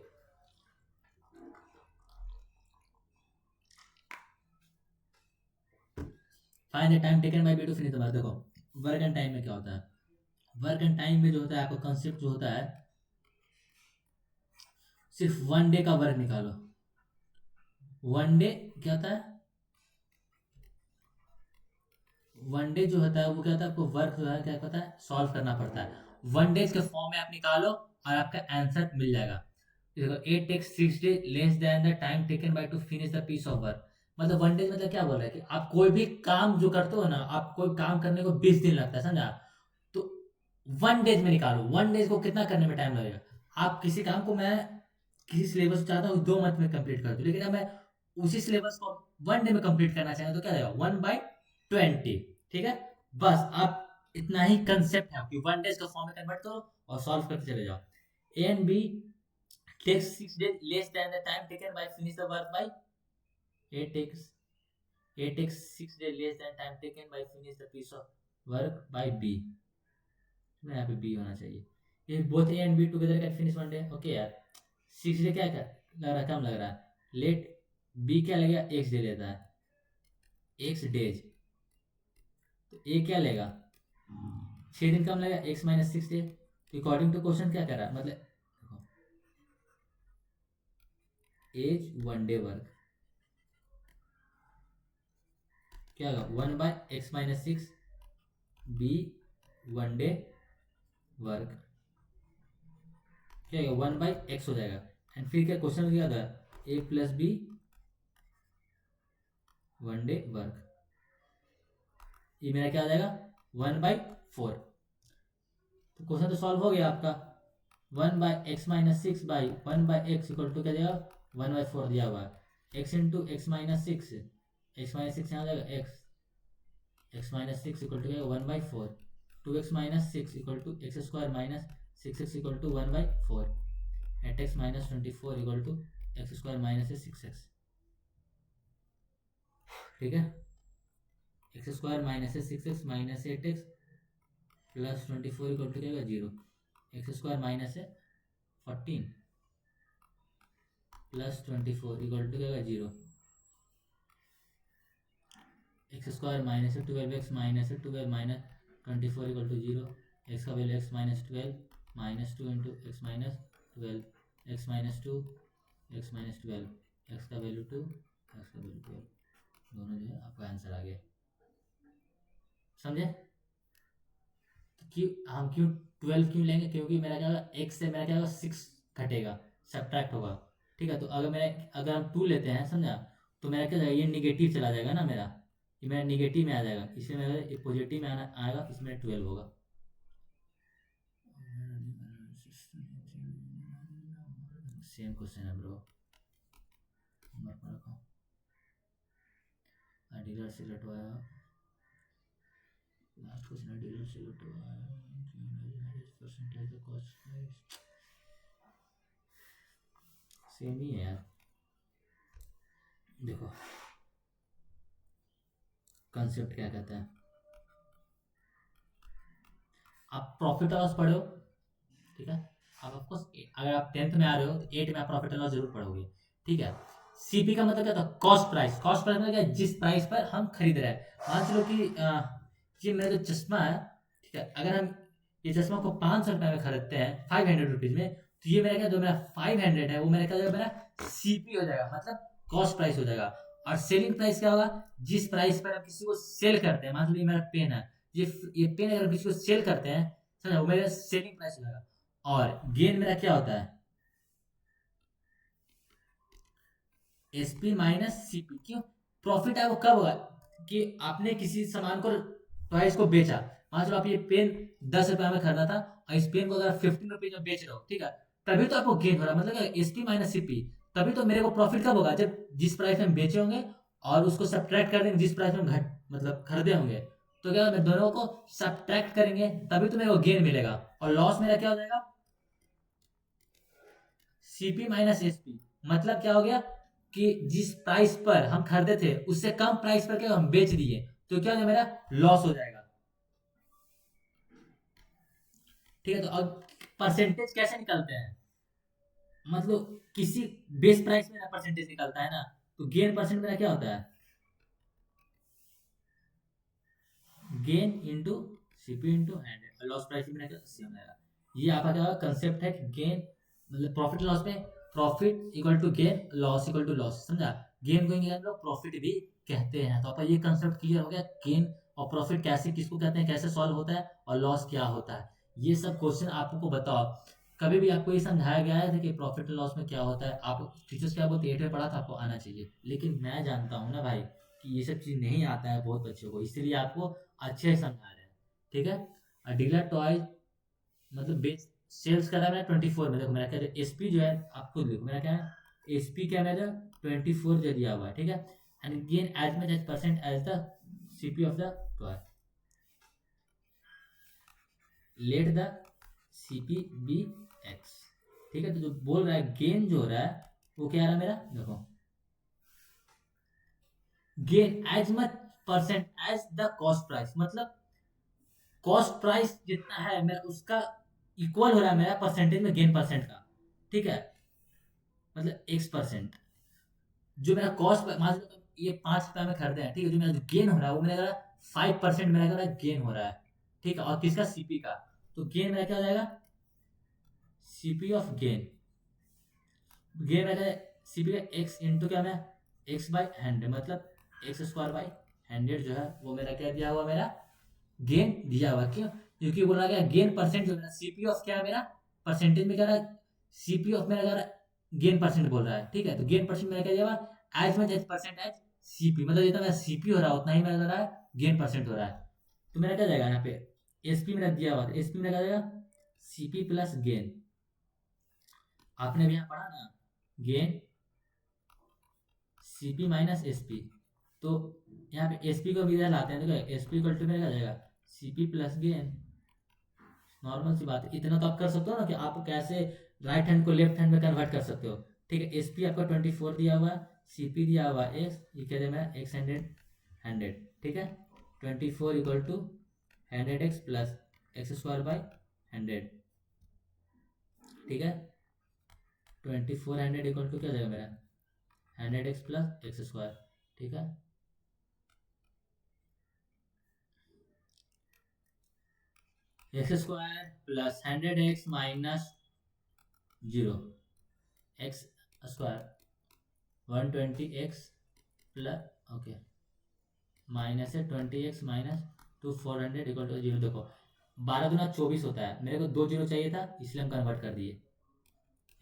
Find the time taken by B to finish the work. देखो work and time में क्या होता है, work and time में जो होता है आपका कंसेप्ट जो होता है सिर्फ 1 day का वर्क निकालो। 1 day क्या होता है, 1 day जो होता है वो क्या होता है आपको वर्क जो है क्या पता है सॉल्व करना पड़ता है। 1 days के फॉर्म में आप निकालो और आपका आंसर मिल जाएगा। देखो 8 takes 6 days less than the time taken by to finish the piece of work. मतलब 1 day मतलब क्या बोल रहा है कि आप कोई भी काम जो करते हो ना, आप कोई काम करने को 20 दिन लगता है, समझा, तो 1 days में निकालो। 1 days को कितना करने में टाइम लगेगा। आप किसी काम को मैं किसी सिलेबस चाहता हूँ 2 मंथ में कंप्लीट कर दूँ, लेकिन अब मैं उसी सिलेबस को 1 day में कंप्लीट करना चाहेंगे तो क्या जाएगा 1/20। ठीक है, बस आप इतना ही कंसेप्ट है कि 1 days का फॉर्म में कन्वर्ट करो और सॉल्व करते चले जाओ। A and B takes 6 days less than the time taken by finish the work by A takes 6 days less than time taken by finish the piece of work by B। यहाँ पे B होना चाहिए। ये both A and B together can finish 1 day। Okay यार 6 day क्या कर लग रहा है, कम लग रहा है। लेट B क्या लगेगा X दे लेता है X days, तो A क्या लेगा 6 दिन कम लगेगा X minus 6 day। According to question क्या कर रहा है, मतलब एज 1 day वर्क क्या होगा 1/x-6 बी 1 day वर्क क्या होगा 1/x हो जाएगा। एंड फिर क्या क्वेश्चन क्या था a plus B 1 day work, ये मेरा क्या आ जाएगा 1/4। तो क्वेश्चन तो सॉल्व हो गया आपका। 1/x-6 by 1/x equal to क्या जाएगा 1/4 दिया हुआ है। x इंटू x-6, x-6 यहाँ जाएगा x-6 इक्वल टू क्या 1/4। 2x-6 equal to x² minus 6x equal to 1/4 eight x minus 24 equal to x² minus 6x। ठीक है, x² minus 6x minus 8x plus 24 equal to क्या होगा 0। x² minus 14 plus 24 equal to क्या होगा 0। x² minus 12x minus 12 minus 24 equal to 0। x का value x minus 12 minus 2 into X minus 12 x minus 2 x minus 12 x का value 2 x का value 12, दोनों जो है आपका आंसर आ गया। समझे, तो क्यों हम क्यों 12 क्यों लेंगे, क्योंकि मेरा क्या होगा x से मेरा क्या होगा 6 घटेगा, सब्ट्रैक्ट होगा। ठीक है, तो अगर हम 2 लेते हैं समझा, तो मेरा क्या जाएगा ये निगेटिव चला जाएगा ना, मेरा ये मेरा निगेटिव में आ जाएगा, इसमें मेरा पॉजिटिव में आएगा, इसमें 12 होगा। सेम क्वेश्चन है ब्रो, रखो डीलर से लटवाया, लास्ट क्वेश्चन डीलर से लटवाया परसेंटेज ऑफ कॉस्ट सेम ही है यार। देखो कंसेप्ट क्या कहता है, आप प्रॉफिट लॉस पढ़े हो, ठीक है। अब ऑफकोर्स अगर आप 10th में आ रहे हो तो 8 में आप प्रॉफिट एंड लॉस जरूर पढ़ोगे, ठीक है। सीपी का मतलब क्या था, कॉस्ट प्राइस। कॉस्ट प्राइस मतलब क्या, जिस प्राइस पर हम खरीद रहे हैं। मान चलो कि ये मेरा जो चश्मा है, ठीक है, अगर हम ये चश्मा को 500 रुपए में खरीदते हैं, 500 रुपीज में, तो ये मेरा क्या, जो मेरा 500 है वो मेरा क्या हो जाएगा, मेरा सीपी हो जाएगा, मतलब कॉस्ट प्राइस हो जाएगा। और सेलिंग प्राइस क्या होगा, जिस प्राइस पर हम किसी को सेल करते हैं, मान लो ये मेरा पेन है, ये पेन अगर हम किसी को सेल करते हैं, समझा, वो मेरा सेलिंग प्राइस हो जाएगा। और गेन मेरा क्या होता है, एसपी माइनस सीपी। क्यों, प्रॉफिट है वो कब होगा, कि आपने किसी सामान को प्राइस को बेचा। मान लो आप ये पेन 10 रुपए में खरीदा था, और इस पेन को अगर 15 रुपीज में बेच रहे हो, ठीक है, तभी तो आपको गेन हो रहा है, मतलब क्या, एसपी माइनस सीपी। तभी तो मेरे को प्रॉफिट कब होगा, जब जिस प्राइस में बेचे होंगे और उसको सब्ट्रैक्ट कर देंगे जिस प्राइस में घट मतलब खरीदे होंगे, तो क्या मैं दोनों को सब्ट्रैक्ट करेंगे तभी तो मेरे को गेन मिलेगा। और लॉस मेरा क्या हो जाएगा, सीपी माइनस एसपी। मतलब क्या हो गया, कि जिस प्राइस पर हम खरीदे थे उससे कम प्राइस पर क्या हम बेच दिए, तो क्या हो मेरा लॉस हो जाएगा, ठीक है। तो अब परसेंटेज कैसे निकलते हैं, मतलब किसी बेस प्राइस में परसेंटेज निकलता है ना, तो गेन परसेंट मेरा क्या होता है, gain into CP into hundred, loss price में सेम रहेगा। ये आपका क्या कंसेप्ट है कि गेन मतलब प्रॉफिट लॉस में, profit equal to gain, loss equal to loss, समझा। गेन को इंग्लिश में लोग प्रॉफिट भी कहते हैं। तो आपका ये कंसेप्ट क्लियर हो गया, गेन और प्रॉफिट कैसे किसको कहते हैं, कैसे सॉल्व होता है, और लॉस क्या होता है। ये सब क्वेश्चन आपको बताओ, कभी भी आपको ये समझाया गया है कि प्रॉफिट एंड लॉस में क्या होता है, आप टीचर्स क्या बोलते हैं 8 में पढ़ा था, आपको आना चाहिए। लेकिन मैं जानता हूँ ना भाई कि ये सब चीज़ नहीं आता है बहुत बच्चों को, इसलिए आपको अच्छे से समझा रहे हैं, ठीक है। और डीलर टॉयज मतलब बेच सेल्स करा है मैंने 24 में, देखो मेरा क्या है, एसपी जो है आप खुद देखो मेरा क्या है, एसपी क्या मेरा 24 जो दिया हुआ है, ठीक है। And gain as much as percent as the CP of the toy, let the CP B X, ठीक है। तो जो बोल रहा है गेन जो हो रहा है वो क्या आ रहा है मेरा, देखो gain as much percent as the cost price, मतलब कॉस्ट प्राइस जितना है मेरा उसका इक्वल हो रहा है मेरा परसेंटेज में गेन परसेंट का, ठीक है। मतलब x%, जो मेरा कॉस्ट मान लो ये 5 रुपए में खरीदे हैं, ठीक है, जो मेरा जो गेन हो रहा है वो मेरा 5% मेरा गेन हो रहा है, ठीक है। और किसका, सीपी का, तो गेन मेरा क्या हो जाएगा, सीपी ऑफ गेन, गेन मेरा सीपी का एक्स इंटू क्या, मैं एक्स बाई हंड्रेड, मतलब एक्स स्क्वायर बाई हंड्रेड जो है वो मेरा क्या दिया हुआ, मेरा गेन दिया हुआ। क्यों, क्योंकि बोला गया गेन परसेंट जो मेरा सीपी ऑफ क्या है मेरा, परसेंटेज में क्या रहा है, सीपी ऑफ मेरा क्या रहा है, गेन परसेंट बोल रहा है, ठीक है। तो गेन परसेंट मेरा क्या दिया हुआ, as much as percent as CP, मतलब जितना मेरा सीपी हो रहा है उतना ही मेरा हो रहा है गेन परसेंट हो रहा है। तो मेरा क्या जाएगा यहाँ पे, एसपी मेरा दिया हुआ था, एसपी मेरा क्या जाएगा, सीपी प्लस गेन। आपने भी यहाँ पढ़ा ना, गेन सीपी माइनस एसपी। तो यहाँ पे एसपी को भी इधर लाते हैं, देखो एसपी इक्वल टू मेरा क्या जाएगा, सीपी प्लस गेन। नॉर्मल सी बात है, इतना तो आप कर सकते हो ना, कि आप कैसे राइट हैंड को लेफ्ट हैंड में कन्वर्ट कर सकते हो, ठीक है। एसपी आपका 24 दिया हुआ है, सीपी दिया हुआ है एक्स, ये क्या दिया मैं एक्स हंड्रेड हंड्रेड, ठीक है। 24 equal to 100x plus X square by 100, ठीक है। 2400 इक्वल टू क्या जाएगा मेरा 100x प्लस एक्स स्क्वायर, ठीक है। X square plus 100x minus 0, X square 120x plus okay minus है 20x माइनस 400 इक्वल टू 0। देखो 12 दूना 24 होता है, मेरे को 2 जीरो चाहिए था इसलिए हम कन्वर्ट कर दिए,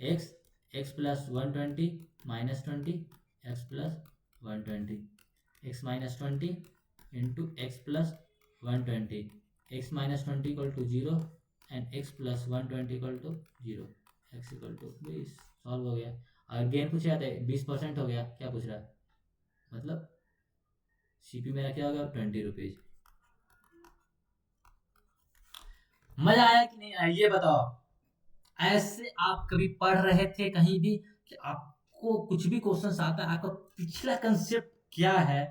X X plus 120 minus 20 X plus 120, X minus 20 into x plus 120, X minus 20 equal to 0 and X plus 120 equal to 0, X equal to 20, solve हो गया। अगर गेन पूछा जाता है 20% हो गया, क्या पूछ रहा है, मतलब सीपी मेरा क्या होगा 20 रुपीज। मजा आया कि नहीं आया ये बताओ। ऐसे आप कभी पढ़ रहे थे कहीं भी कि आपको कुछ भी क्वेश्चन आता है, आपका पिछला कंसेप्ट क्या है,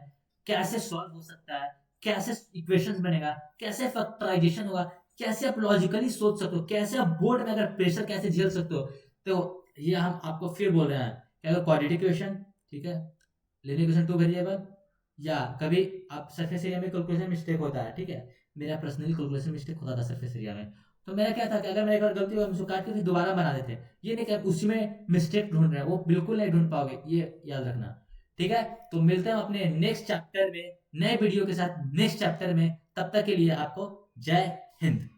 कैसे सॉल्व हो सकता है, कैसे इक्वेशंस बनेगा, कैसे फैक्टराइजेशन होगा, कैसे आप लॉजिकली सोच सकते हो, कैसे आप बोर्ड में अगर प्रेशर कैसे झेल सकते हो। तो ये हम आपको फिर बोल रहे हैं कि अगर क्वाड्रेटिक इक्वेशन, ठीक है, लिनियर इक्वेशन टू वेरिएबल, या कभी आप सरफेस एरिया में कैलकुलेशन मिस्टेक होता है, ठीक है, मेरा पर्सनली कैलकुलेशन मिस्टेक होता था सरफेस एरिया में। तो मेरा क्या था कि अगर मेरे एक बार गलती हुई हम उसको काट के फिर दोबारा बना देते, ये नहीं कि आप उसी में मिस्टेक ढूंढ रहे हैं, वो बिल्कुल नहीं ढूंढ पाओगे, ये याद रखना। ठीक है, तो मिलते हैं अपने नेक्स्ट चैप्टर में, नए वीडियो के साथ नेक्स्ट चैप्टर में। तब तक के लिए आपको जय हिंद।